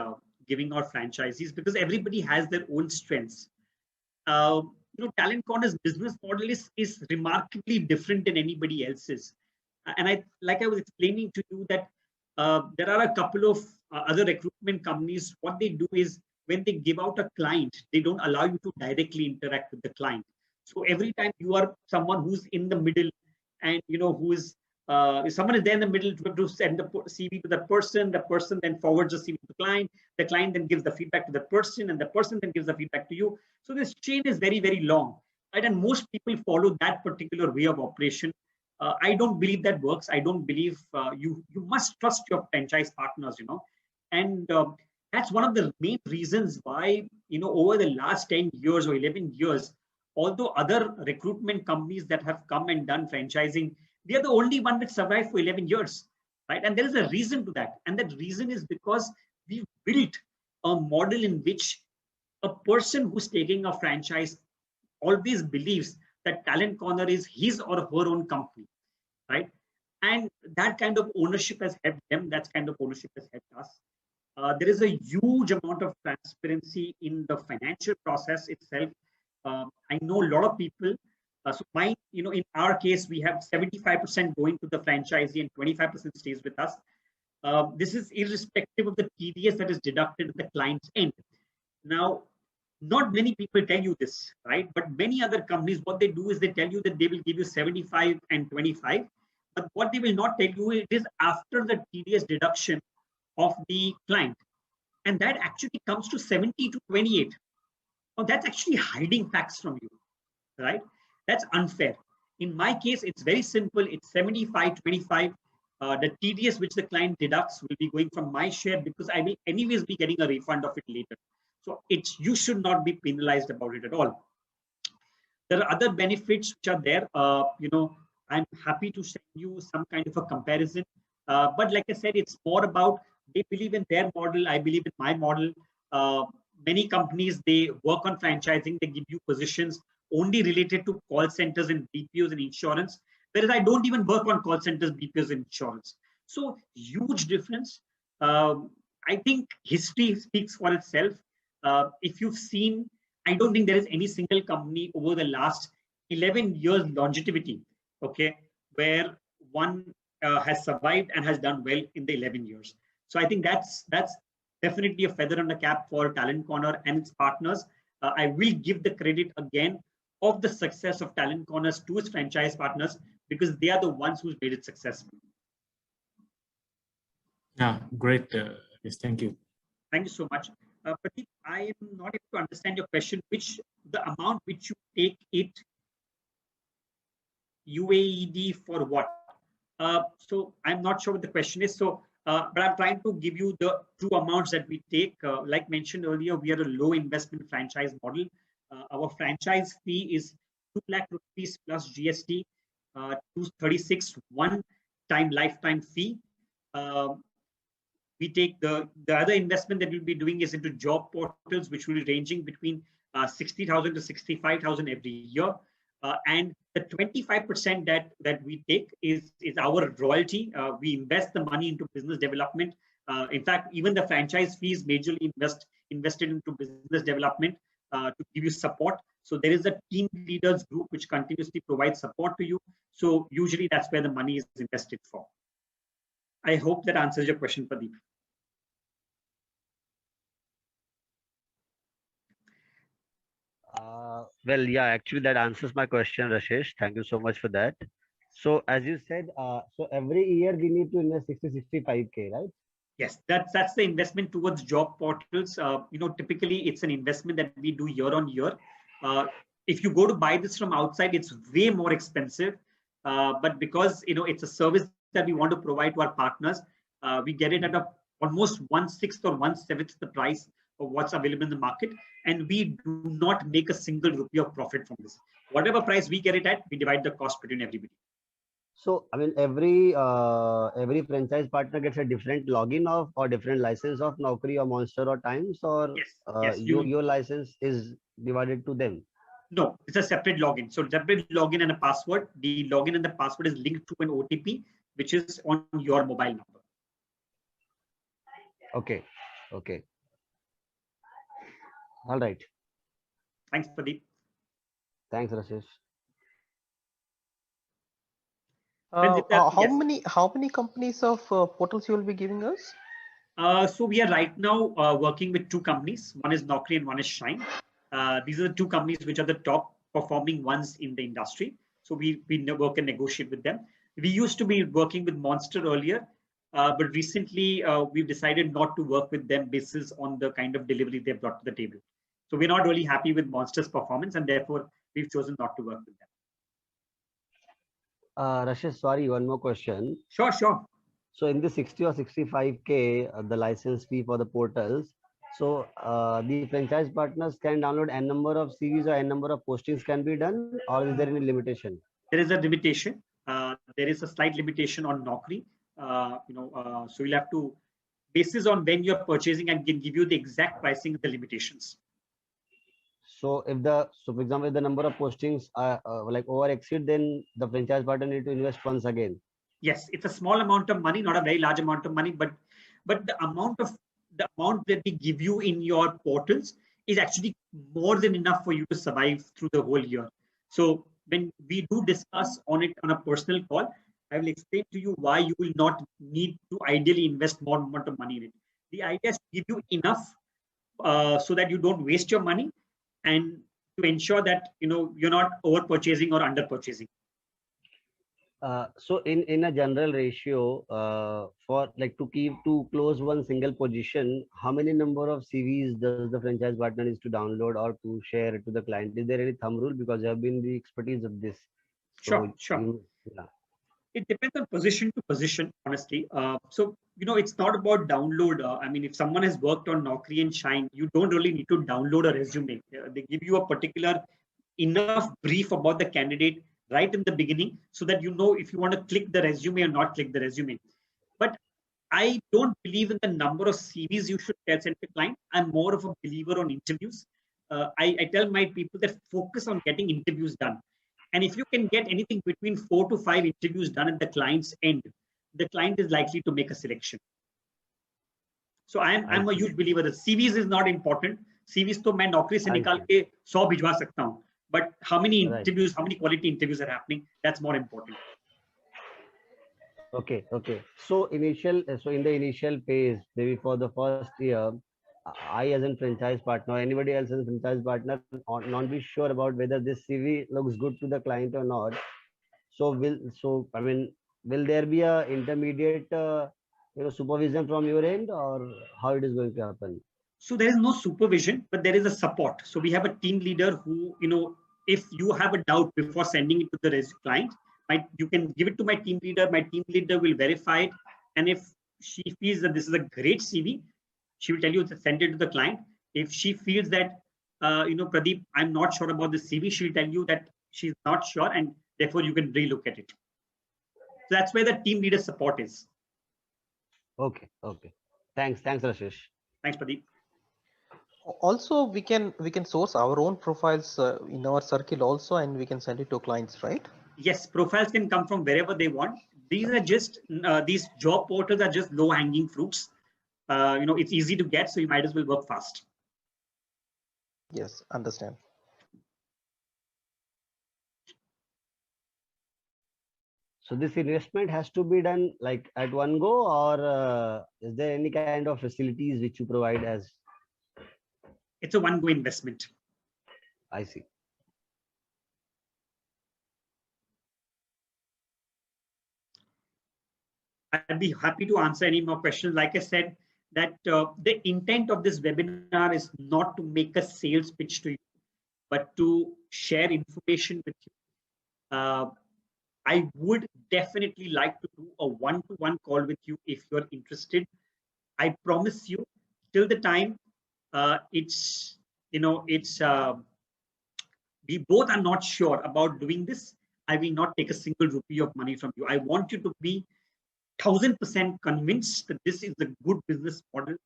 giving out franchisees, because everybody has their own strengths. Talent Corner's business model is remarkably different than anybody else's. And I was explaining to you that there are a couple of other recruitment companies. What they do is, when they give out a client, they don't allow you to directly interact with the client. So every time you are someone who's in the middle, and who is if someone is there in the middle to send the CV to the person then forwards the CV to the client then gives the feedback to the person, and the person then gives the feedback to you. So this chain is very, very long, right? And most people follow that particular way of operation. I don't believe that works. I don't believe you must trust your franchise partners, and that's one of the main reasons why, over the last 10 years or 11 years, although other recruitment companies that have come and done franchising, We are the only one which survived for 11 years, right? And there is a reason to that. And that reason is because we built a model in which a person who's taking a franchise always believes that Talent Corner is his or her own company, right? And that kind of ownership has helped them. That kind of ownership has helped us. There is a huge amount of transparency in the financial process itself. I know a lot of people. So in our case, we have 75% going to the franchisee and 25% stays with us. This is irrespective of the TDS that is deducted at the client's end. Now, not many people tell you this, right? But many other companies, what they do is they tell you that they will give you 75 and 25. But what they will not tell you it is after the TDS deduction of the client. And that actually comes to 70 to 28. Now, that's actually hiding facts from you, right? That's unfair. In my case, it's very simple. It's 75, 25. The TDS which the client deducts will be going from my share because I will anyways be getting a refund of it later. So you should not be penalized about it at all. There are other benefits which are there. I'm happy to send you some kind of a comparison. But like I said, it's more about they believe in their model. I believe in my model. Many companies, they work on franchising. They give you positions only related to call centers and BPOs and insurance. Whereas I don't even work on call centers, BPOs and insurance. So huge difference. I think history speaks for itself. If you've seen, I don't think there is any single company over the last 11 years longevity, okay, where one has survived and has done well in the 11 years. So I think that's definitely a feather on the cap for Talent Corner and its partners. I will give the credit again of the success of Talent Corners to its franchise partners because they are the ones who's made it successful. Yeah, great. Yes, thank you. Thank you so much. Pradeep, I am not able to understand your question. The amount which you take it UAED for what? So I'm not sure what the question is. So, but I'm trying to give you the two amounts that we take. Like mentioned earlier, we are a low investment franchise model. Our franchise fee is 2 lakh rupees plus GST, 236 one-time lifetime fee. We take the other investment that we'll be doing is into job portals, which will be ranging between 60,000 to 65,000 every year. And the 25% that we take is our royalty. We invest the money into business development. In fact, even the franchise fees majorly invested into business development to give you support. So there is a team leaders group which continuously provides support to you. So usually that's where the money is invested for. I hope that answers your question, Pradeep. Well, yeah, actually that answers my question, Rashesh. Thank you so much for that. So as you said, so every year we need to invest 65K, right? Yes, that's the investment towards job portals. Typically it's an investment that we do year on year. If you go to buy this from outside, it's way more expensive. But because it's a service that we want to provide to our partners, we get it at almost 1/6 or 1/7 the price of what's available in the market, and we do not make a single rupee of profit from this. Whatever price we get it at, we divide the cost between everybody. So I mean, every franchise partner gets a different login of or different license of Naukri or Monster or Times, or yes, your license is divided to them. No, it's a separate login. So separate login and a password. The login and the password is linked to an OTP, which is on your mobile number. Okay. Okay. All right. Thanks, Pradeep. Thanks, Rashesh. How many companies of portals you will be giving us? So we are right now working with two companies. One is Naukri and one is Shine. These are the two companies which are the top performing ones in the industry. So we work and negotiate with them. We used to be working with Monster earlier, but recently we've decided not to work with them basis on the kind of delivery they've brought to the table. So we're not really happy with Monster's performance, and therefore we've chosen not to work with them. Rashesh, sorry, one more question. Sure. So in the 60 or 65K, the license fee for the portals, so the franchise partners can download n number of CVs or n number of postings can be done, or is there any limitation? There is a limitation. there is a slight limitation on Naukri. So you'll have to, basis on when you're purchasing, and can give you the exact pricing of the limitations. So for example, if the number of postings are like over exceed, then the franchise partner need to invest once again. Yes, it's a small amount of money, not a very large amount of money, but the amount that we give you in your portals is actually more than enough for you to survive through the whole year. So when we do discuss on it on a personal call, I will explain to you why you will not need to ideally invest more amount of money in it. The idea is to give you enough so that you don't waste your money, and to ensure that you're not over purchasing or under purchasing. So in a general ratio, for like to close one single position, how many number of CVs does the franchise partner needs to download or to share it to the client? Is there any thumb rule? Because you have been the expertise of this. So Sure. It depends on position to position, honestly. So it's not about download. I mean, if someone has worked on Naukri and Shine, you don't really need to download a resume. They give you a particular enough brief about the candidate right in the beginning, so that if you want to click the resume or not click the resume. But I don't believe in the number of CVs you should send to client. I'm more of a believer on interviews. I tell my people that focus on getting interviews done. And if you can get anything between 4 to 5 interviews done at the client's end, the client is likely to make a selection. So I'm a huge believer that CVs is not important. CVs to मैं नौकरी से निकाल के 100 भिजवा सकता हूँ. But how many interviews, how many quality interviews are happening? That's more important. Okay. So in the initial phase, maybe for the first year, I as a franchise partner, or anybody else as a franchise partner, not be sure about whether this CV looks good to the client or not. So will there be a intermediate supervision from your end, or how it is going to happen? So there is no supervision, but there is a support. So we have a team leader who, if you have a doubt before sending it to the client, you can give it to my team leader. My team leader will verify it, and if she feels that this is a great CV, she will tell you to send it to the client. If she feels that, Pradeep, I'm not sure about the CV, she'll tell you that she's not sure, and therefore you can relook at it. So that's where the team leader support is. Okay. Thanks, Rashesh. Thanks, Pradeep. Also, we can source our own profiles in our circle also, and we can send it to clients, right? Yes, profiles can come from wherever they want. These are just these job portals are just low-hanging fruits. It's easy to get, so you might as well work fast. Yes, understand. So this investment has to be done like at one go, or is there any kind of facilities which you provide as? It's a one-go investment. I see. I'd be happy to answer any more questions. Like I said, that the intent of this webinar is not to make a sales pitch to you, but to share information with you. I would definitely like to do a one-to-one call with you if you're interested. I promise you, till the time we both are not sure about doing this, I will not take a single rupee of money from you. I want you to be 1000% convinced that this is a good business model.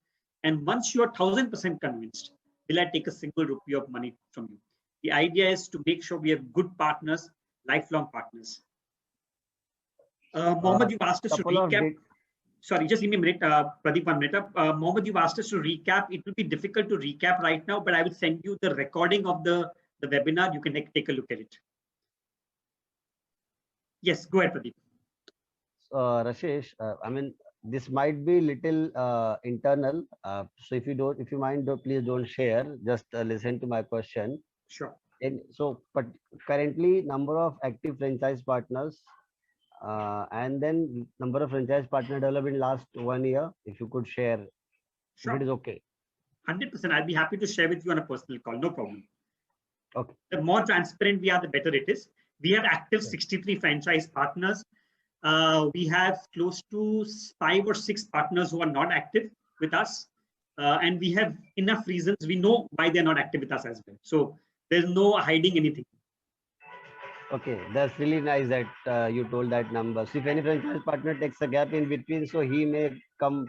And once you are 1000% convinced, will I take a single rupee of money from you? The idea is to make sure we have good partners, lifelong partners. Mohammed, you've asked us to recap. Sorry, just give me a minute, Pradeep, 1 minute. Mohammed, you've asked us to recap. It will be difficult to recap right now, but I will send you the recording of the webinar. You can take a look at it. Yes, go ahead, Pradeep. Rashesh, this might be little internal. So if you mind, please don't share. Just listen to my question. Sure. And so, but currently, number of active franchise partners, and then number of franchise partner developed in last 1 year. If you could share, sure. If it is okay. 100%. I'd be happy to share with you on a personal call. No problem. Okay. The more transparent we are, the better it is. We have active 63 franchise partners. We have close to 5 or 6 partners who are not active with us. And we have enough reasons. We know why they're not active with us as well. So there's no hiding anything. Okay, that's really nice that you told that number. So if any franchise partner takes a gap in between, so he may come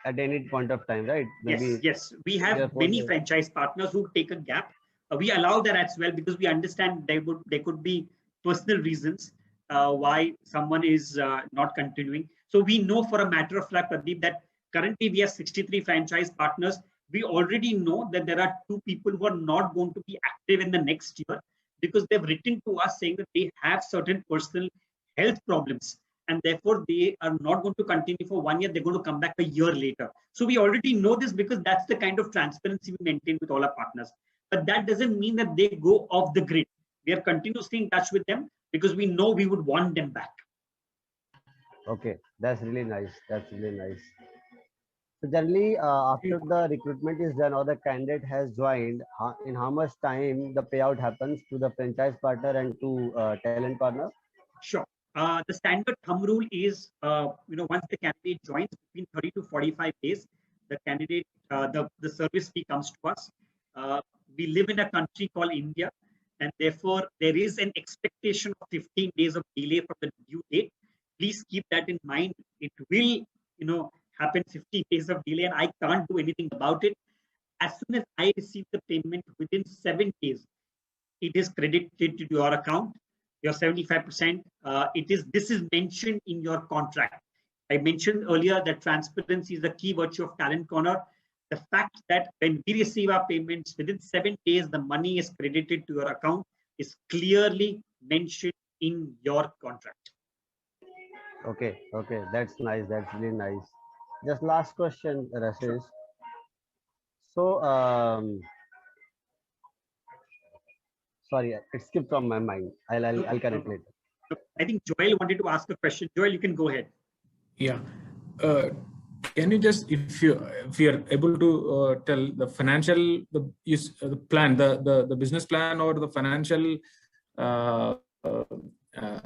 at any point of time, right? Yes, Maybe yes. We have therefore many franchise partners who take a gap. We allow that as well because we understand there could be personal reasons why someone is not continuing. So we know for a matter of fact, Pradeep, that currently we have 63 franchise partners. We already know that there are 2 people who are not going to be active in the next year because they've written to us saying that they have certain personal health problems and therefore they are not going to continue for 1 year. They're going to come back a year later. So we already know this because that's the kind of transparency we maintain with all our partners. But that doesn't mean that they go off the grid. We are continuously in touch with them because we know we would want them back. okay, that's really nice. That's really nice. So generally, after the recruitment is done or the candidate has joined, in how much time the payout happens to the franchise partner and to talent corner? Sure. The standard thumb rule is, once the candidate joins between 30 to 45 days, the candidate, the service fee comes to us. We live in a country called India, and therefore there is an expectation of 15 days of delay from the due date. Please keep that in mind. It will, happen 15 days of delay, and I can't do anything about it. As soon as I receive the payment within 7 days, it is credited to your account, your 75%. This is mentioned in your contract. I mentioned earlier that transparency is the key virtue of Talent Corner. The fact that when we receive our payments within 7 days, the money is credited to your account is clearly mentioned in your contract. Okay, okay, that's nice. That's really nice. Just last question, Rashish. Sure. So, sorry, it skipped from my mind. I'll connect later. I think Joel wanted to ask a question. Joel, you can go ahead. Yeah. Can you just, if you're able to tell the financial, the plan, the business plan or the financial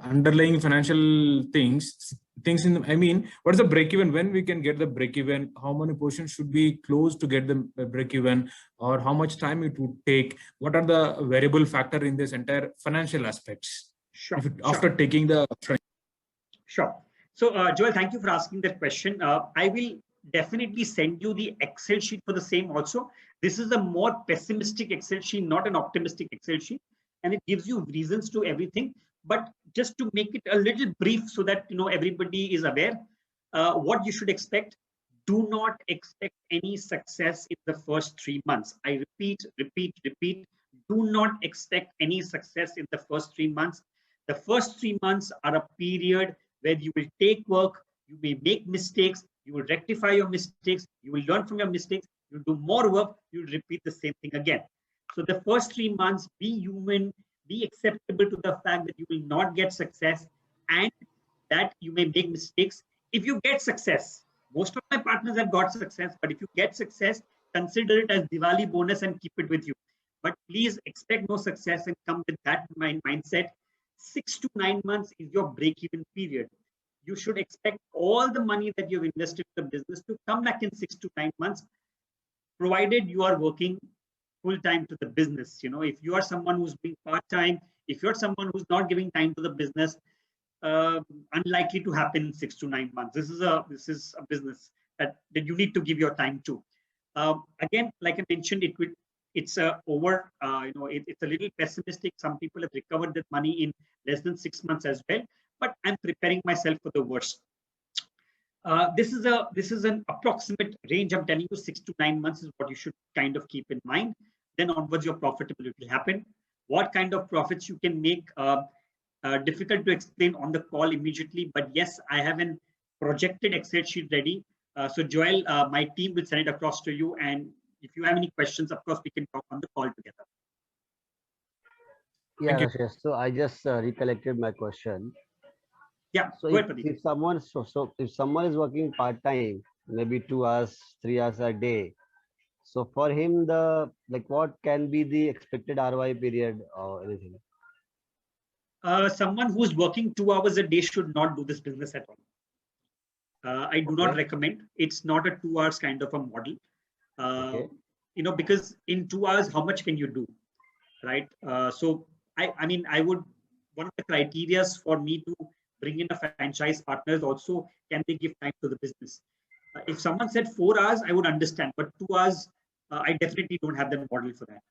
underlying financial things in the, I mean, what is the break even? When we can get the break even? How many portions should be closed to get the break even, or how much time it would take? What are the variable factor in this entire financial aspects? Sure. After taking the. Sure. So, Joel, thank you for asking that question. I will definitely send you the Excel sheet for the same also. This is a more pessimistic Excel sheet, not an optimistic Excel sheet. And it gives you reasons to everything. But just to make it a little brief so that everybody is aware, what you should expect. Do not expect any success in the first 3 months. I repeat. Do not expect any success in the first 3 months. The first 3 months are a period where you will take work, you may make mistakes, you will rectify your mistakes, you will learn from your mistakes, you will do more work, you will repeat the same thing again. So the first 3 months, be human, be acceptable to the fact that you will not get success and that you may make mistakes. If you get success, most of my partners have got success, but if you get success, consider it as Diwali bonus and keep it with you. But please expect no success and come with that mindset. 6 to 9 months is your break-even period. You should expect all the money that you've invested in the business to come back in 6 to 9 months, provided you are working full-time to the business. If you are someone who's being part-time, if you're someone who's not giving time to the business, unlikely to happen in 6 to 9 months. This is a business that you need to give your time to. Again, like I mentioned, it's a little pessimistic. Some people have recovered that money in less than 6 months as well, but I'm preparing myself for the worst. This is an approximate range. I'm telling you, 6 to 9 months is what you should kind of keep in mind. Then onwards, your profitability will happen. What kind of profits you can make? Difficult to explain on the call immediately, but yes, I have a projected Excel sheet ready. So Joel, my team will send it across to you, and if you have any questions, of course, we can talk on the call together. Yeah, Rashesh. So I just recollected my question. Yeah. So if someone is working part time, maybe 2 hours, 3 hours a day, so for him what can be the expected ROI period or anything? Someone who's working 2 hours a day should not do this business at all. I do not recommend. It's not a 2 hours kind of a model. Because in 2 hours, how much can you do, right? So I would one of the criteria for me to bring in a franchise partner is also, can they give time to the business? If someone said 4 hours, I would understand, but 2 hours, I definitely don't have the model for that.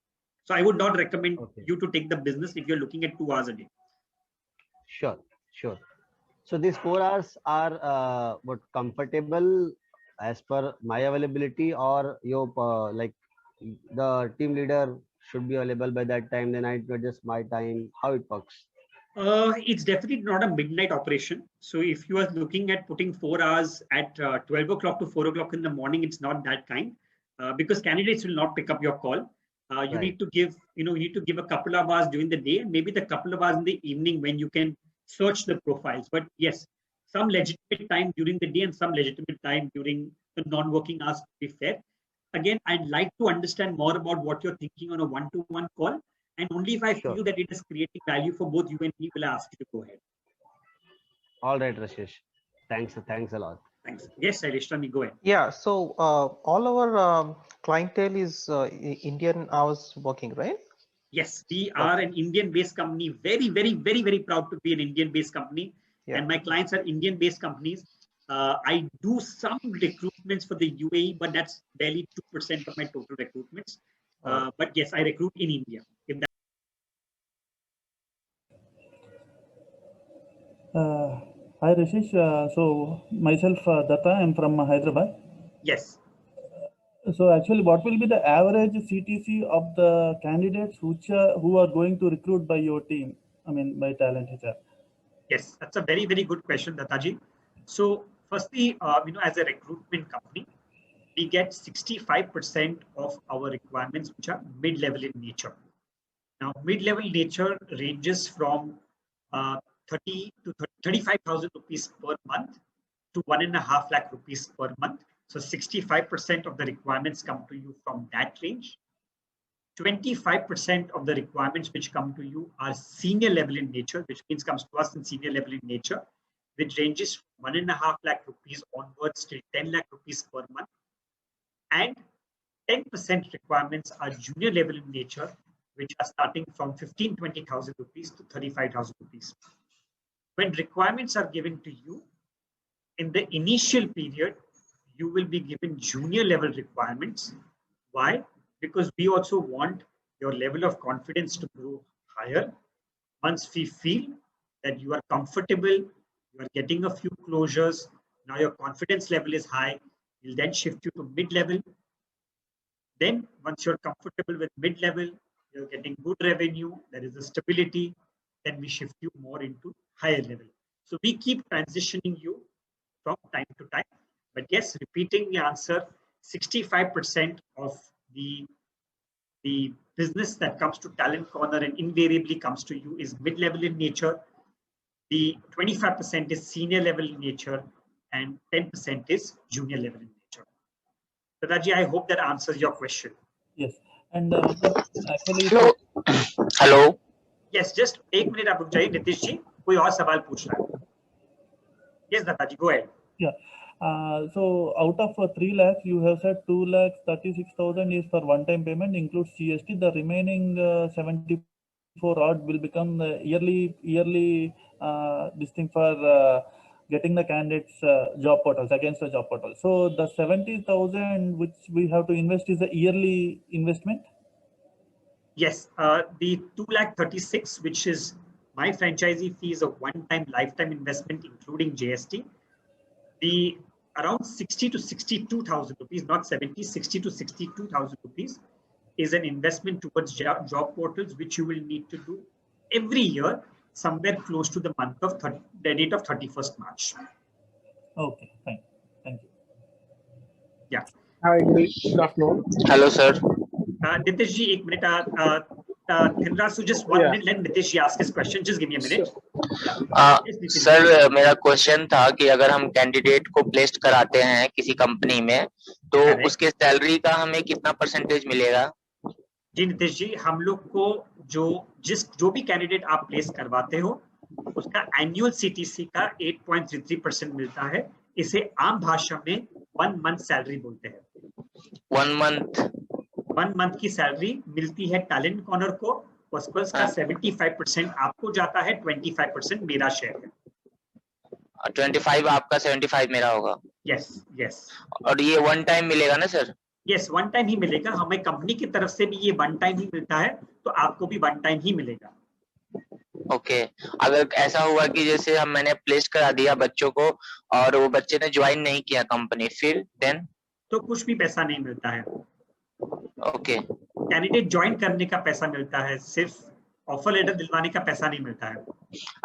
So I would not recommend you to take the business if you're looking at 2 hours a day. Sure, sure. So these 4 hours are what comfortable as per my availability, or your like the team leader should be available by that time, then I adjust my time. How it works? It's definitely not a midnight operation. So if you are looking at putting 4 hours at 12 o'clock to 4 o'clock in the morning, it's not that kind, because candidates will not pick up your call. You need to give, you need to give a couple of hours during the day and maybe the couple of hours in the evening when you can search the profiles. But yes, some legitimate time during the day and some legitimate time during the non-working hours to be fair. Again, I'd like to understand more about what you're thinking on a one-to-one call. And only if I feel that it is creating value for both you and me, will I ask you to go ahead. All right, Rashesh. Thanks a lot. Thanks. Yes, Shailesh, let me go ahead. Yeah, so all our clientele is Indian hours working, right? Yes, we are an Indian-based company. Very, very, very, very proud to be an Indian-based company. Yeah. And my clients are Indian-based companies. I do some recruitments for the UAE, but that's barely 2% of my total recruitments. But yes, I recruit in India. If that Hi, Rashesh. So myself, Datta, I'm from Hyderabad. Yes. So actually, what will be the average CTC of the candidates who are going to recruit by your team? I mean, by Talent HR. Yes, that's a very, very good question, Dattaji. So firstly, as a recruitment company, we get 65% of our requirements, which are mid-level in nature. Now, mid-level nature ranges from 30 to 35,000 rupees per month to 1.5 lakh rupees per month. So 65% of the requirements come to you from that range. 25% of the requirements which come to you are senior level in nature, which means comes to us in senior level in nature, which ranges from 1.5 lakh rupees onwards till 10 lakh rupees per month. And 10% requirements are junior level in nature, which are starting from 15,000-20,000 rupees to 35,000 rupees. When requirements are given to you, in the initial period, you will be given junior level requirements. Why? Because we also want your level of confidence to grow higher. Once we feel that you are comfortable, you are getting a few closures, now your confidence level is high, we'll then shift you to mid-level. Then once you're comfortable with mid-level, you're getting good revenue, there is a stability, then we shift you more into higher level. So we keep transitioning you from time to time. But yes, repeating the answer, 65% of the business that comes to Talent Corner and invariably comes to you is mid-level in nature. The 25% is senior level in nature and 10% is junior level in nature. Tadaji, I hope that answers your question. Yes. And actually, hello. Yes, just 1 minute आप रुक जाइए नितिश जी, कोई और सवाल पूछ रहा है. Yes, Dattaji, go ahead. Yeah. So out of 3 lakhs, you have said 2,36,000 is for one-time payment, includes GST. The remaining 74 odd will become yearly this thing for getting the candidates job portals against the job portal. So the 70,000 which we have to invest is a yearly investment. Yes, the 2,36,000, which is my franchisee fee, is a one-time lifetime investment, including GST. The around 60 to 62,000 rupees, not 70, 60 to 62,000 rupees is an investment towards job portals, which you will need to do every year, somewhere close to the month of the date of 31st March. Okay, fine. Thank you. Yeah. Hi, good afternoon. Hello, sir. Nitish ji, 1 minute. Thinrasu, just 1 minute. Let Nitish ask his question. Just give me a minute. Sir मेरा question था कि अगर हम candidate को place कराते हैं किसी company में तो उसके सैलरी का हमें कितना परसेंटेज मिलेगा? जी नितिश जी, हम लोग को जो भी कैंडिडेट आप प्लेस करवाते हो उसका एनुअल सीटीसी का 8.33% मिलता है. इसे आम भाषा में 1 मंथ सैलरी बोलते हैं. 1 मंथ की सैलरी मिलती है टैलेंट कॉर्नर को पर्पस का 75% आपको जाता है, 25% मेरा शेयर है। 25 आपका, 75 मेरा होगा। Yes yes. और ये वन टाइम मिलेगा ना सर? यस, वन टाइम ही मिलेगा। हमें कंपनी की तरफ से भी ये वन टाइम ही मिलता है, तो आपको भी वन टाइम ही मिलेगा। ओके। अगर ऐसा हुआ कि जैसे मैंने प्लेस करा दिया बच्चों को और वो बच्चे ने ज्वाइन नहीं किया कंपनी, फिर देन? तो कुछ भी पैसा नहीं मिलता है। ओके। कैंडिडेट ज्वाइन करने का पैसा मिलता है, सिर्फ ऑफर लेटर दिलवाने का पैसा नहीं मिलता है।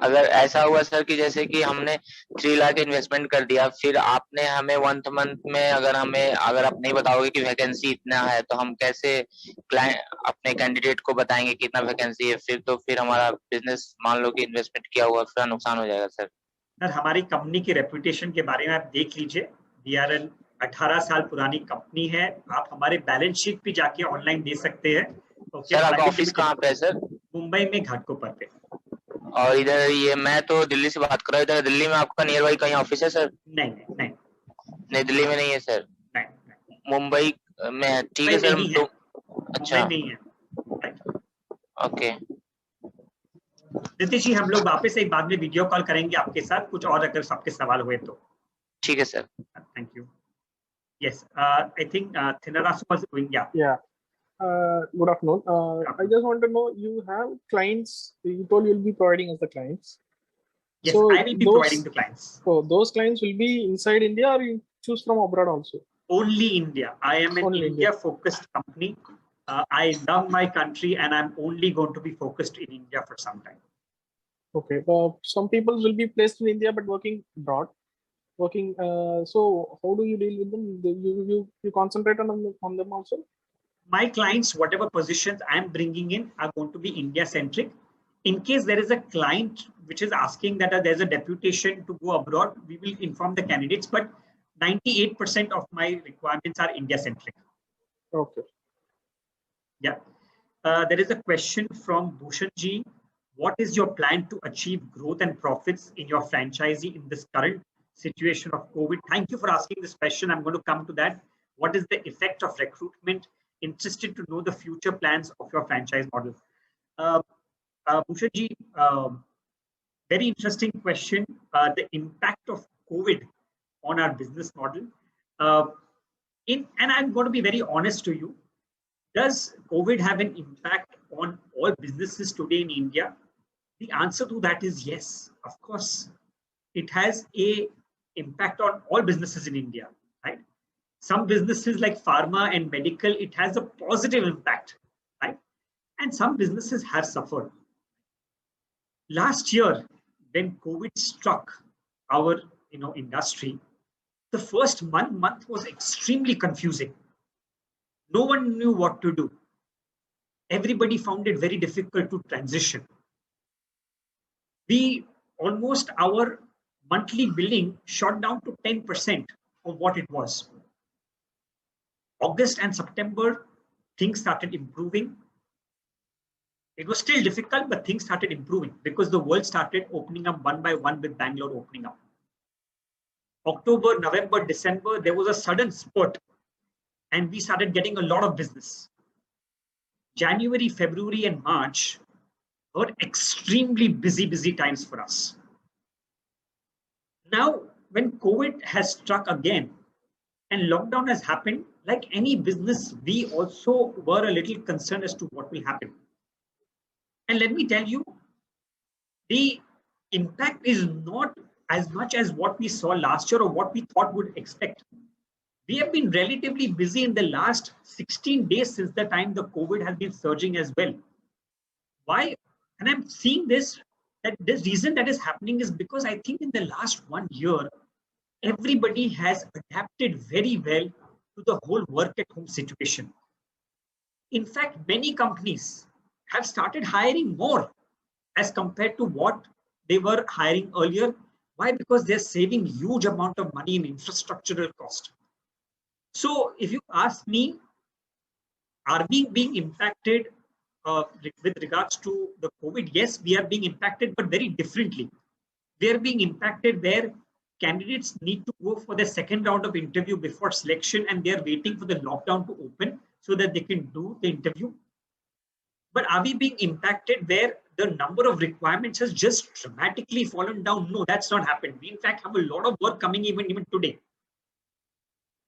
अगर ऐसा हुआ सर कि जैसे कि हमने 3 लाख इन्वेस्टमेंट कर दिया, फिर आपने हमें 1 मंथ में अगर आप नहीं बताओगे कि वैकेंसी इतना है, तो हम कैसे अपने कैंडिडेट को बताएंगे कि इतना वैकेंसी है? फिर हमारा बिजनेस, मान लो कि इन्वेस्टमेंट किया हुआ, फिर नुकसान हो जाएगा सर। सर, हमारी कंपनी की रेपुटेशन के बारे में आप देख लीजिए। वी आर एन 18 साल पुरानी कंपनी है। आप हमारे बैलेंस शीट भी जाके ऑनलाइन दे सकते हैं। सर आपका ऑफिस कहाँ पे है सर? मुंबई में घाटकोपर पे। और इधर ये मैं तो दिल्ली से बात कर रहा हूँ, इधर दिल्ली में आपका नियर बाई कहीं ऑफिस है सर? नहीं नहीं नहीं, दिल्ली में नहीं है सर। मुंबई में है। ठीक है सर। तो अच्छा, नहीं है। ओके। नीतीश जी, हम लोग वापस एक बाद में वीडियो कॉल करेंगे आपके साथ, कुछ और अगर आपके सवाल हुए तो। ठीक है sir. Thank you. Yes, I think Thinarasu was doing, Yeah. Good afternoon. I just want to know, you have clients, you told you'll be providing us the clients. Yes, so I will be providing the clients. So those clients will be inside India, or you choose from abroad also? Only India. I am an India-focused company. I love my country and I'm only going to be focused in India for some time. Okay. Some people will be placed in India but working abroad. So how do you deal with them? You concentrate on them also? My clients, whatever positions I'm bringing in, are going to be India centric. In case there is a client which is asking that there's a deputation to go abroad, we will inform the candidates, but 98% of my requirements are India centric. Okay. Yeah. There is a question from Bhushan ji. What is your plan to achieve growth and profits in your franchisee in this current situation of COVID? Thank you for asking this question. I'm going to come to that. What is the effect of recruitment? Interested to know the future plans of your franchise model. Bhushan ji, very interesting question. The impact of COVID on our business model. And I'm going to be very honest to you. Does COVID have an impact on all businesses today in India? The answer to that is yes, of course. It has an impact on all businesses in India, right? Some businesses like pharma and medical, it has a positive impact, right? And some businesses have suffered. Last year, when COVID struck our industry, the first month was extremely confusing. No one knew what to do. Everybody found it very difficult to transition. Our monthly billing shot down to 10% of what it was. August and September, things started improving. It was still difficult, but things started improving because the world started opening up one by one, with Bangalore opening up. October, November, December, there was a sudden spurt and we started getting a lot of business. January, February, and March were extremely busy times for us. Now, when COVID has struck again and lockdown has happened, like any business, we also were a little concerned as to what will happen. And let me tell you, the impact is not as much as what we saw last year or what we thought would expect. We have been relatively busy in the last 16 days since the time the COVID has been surging as well. Why? And I'm seeing this, that the reason that is happening is because I think in the last 1 year, everybody has adapted very well to the whole work at home situation. In fact, many companies have started hiring more as compared to what they were hiring earlier. Why? Because they're saving huge amount of money in infrastructural cost. So if you ask me, are we being impacted with regards to the COVID? Yes, we are being impacted, but very differently. We are being impacted where candidates need to go for the second round of interview before selection and they are waiting for the lockdown to open so that they can do the interview. But are we being impacted where the number of requirements has just dramatically fallen down? No, that's not happened. We in fact have a lot of work coming even today.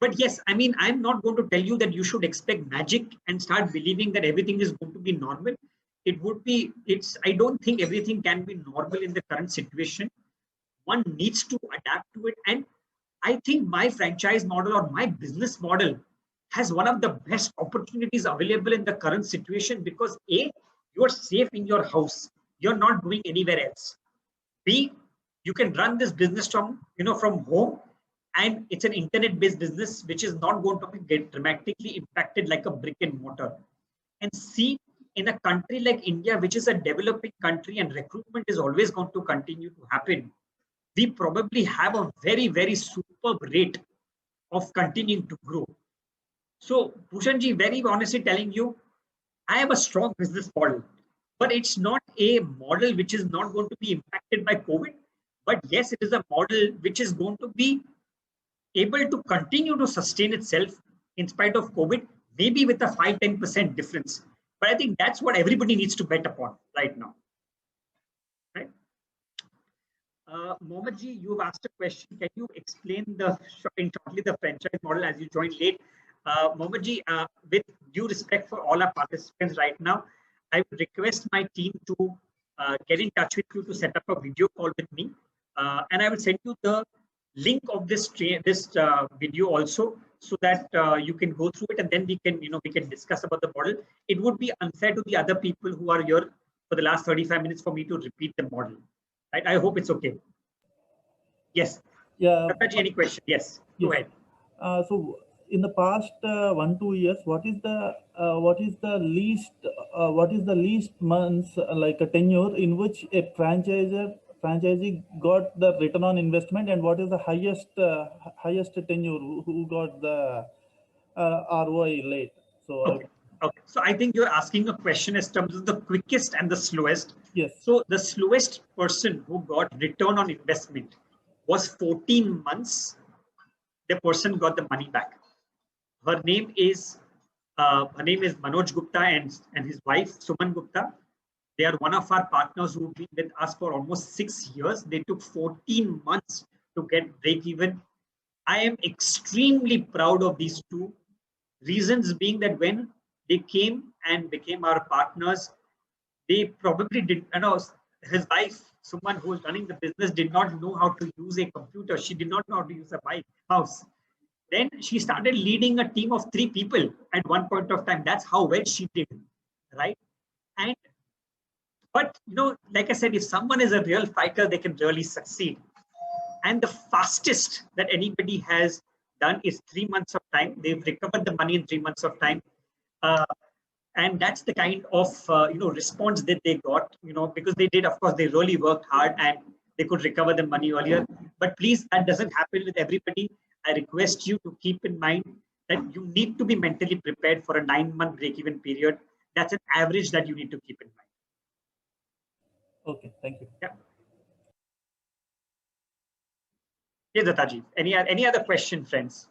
But yes, I mean, I'm not going to tell you that you should expect magic and start believing that everything is going to be normal. I don't think everything can be normal in the current situation. One needs to adapt to it. And I think my franchise model or my business model has one of the best opportunities available in the current situation because A, you're safe in your house. You're not going anywhere else. B, you can run this business from home, and it's an internet-based business which is not going to get dramatically impacted like a brick and mortar. And C, in a country like India, which is a developing country and recruitment is always going to continue to happen, we probably have a very, very superb rate of continuing to grow. So, Bhushanji, very honestly telling you, I have a strong business model, but it's not a model which is not going to be impacted by COVID. But yes, it is a model which is going to be able to continue to sustain itself in spite of COVID, maybe with a 5-10% difference. But I think that's what everybody needs to bet upon right now. Right? Mohammadji, you've asked a question. Can you explain shortly the franchise model as you joined late? Mohammadji, with due respect for all our participants right now, I would request my team to get in touch with you to set up a video call with me. And I will send you the link of this video also so that you can go through it and then we can discuss about the model. It would be unfair to the other people who are here for the last 35 minutes for me to repeat the model. Right? I hope it's okay. Yes. Yeah. Kataji, any question? Yes. Go ahead. So in the past 1-2 years, what is the least months like a tenure in which a franchisee got the return on investment, and what is the highest tenure who got the ROI late? So okay. So I think you're asking a question in terms of the quickest and the slowest. Yes. So the slowest person who got return on investment was 14 months. The person got the money back. Her name is Manoj Gupta and his wife Suman Gupta. They are one of our partners who've been with us for almost 6 years. They took 14 months to get break even. I am extremely proud of these two. Reasons being that when they came and became our partners, they probably did, his wife, someone who was running the business, did not know how to use a computer. She did not know how to use a mouse. Then she started leading a team of 3 people at one point of time. That's how well she did, right? But like I said, if someone is a real fighter, they can really succeed. And the fastest that anybody has done is 3 months of time. They've recovered the money in 3 months of time. And that's the kind of response that they got, because they did, of course, they really worked hard and they could recover the money earlier. But please, that doesn't happen with everybody. I request you to keep in mind that you need to be mentally prepared for a 9-month break-even period. That's an average that you need to keep in mind. Okay, thank you. Yeah. Yes, Dattaji. Any other question, friends?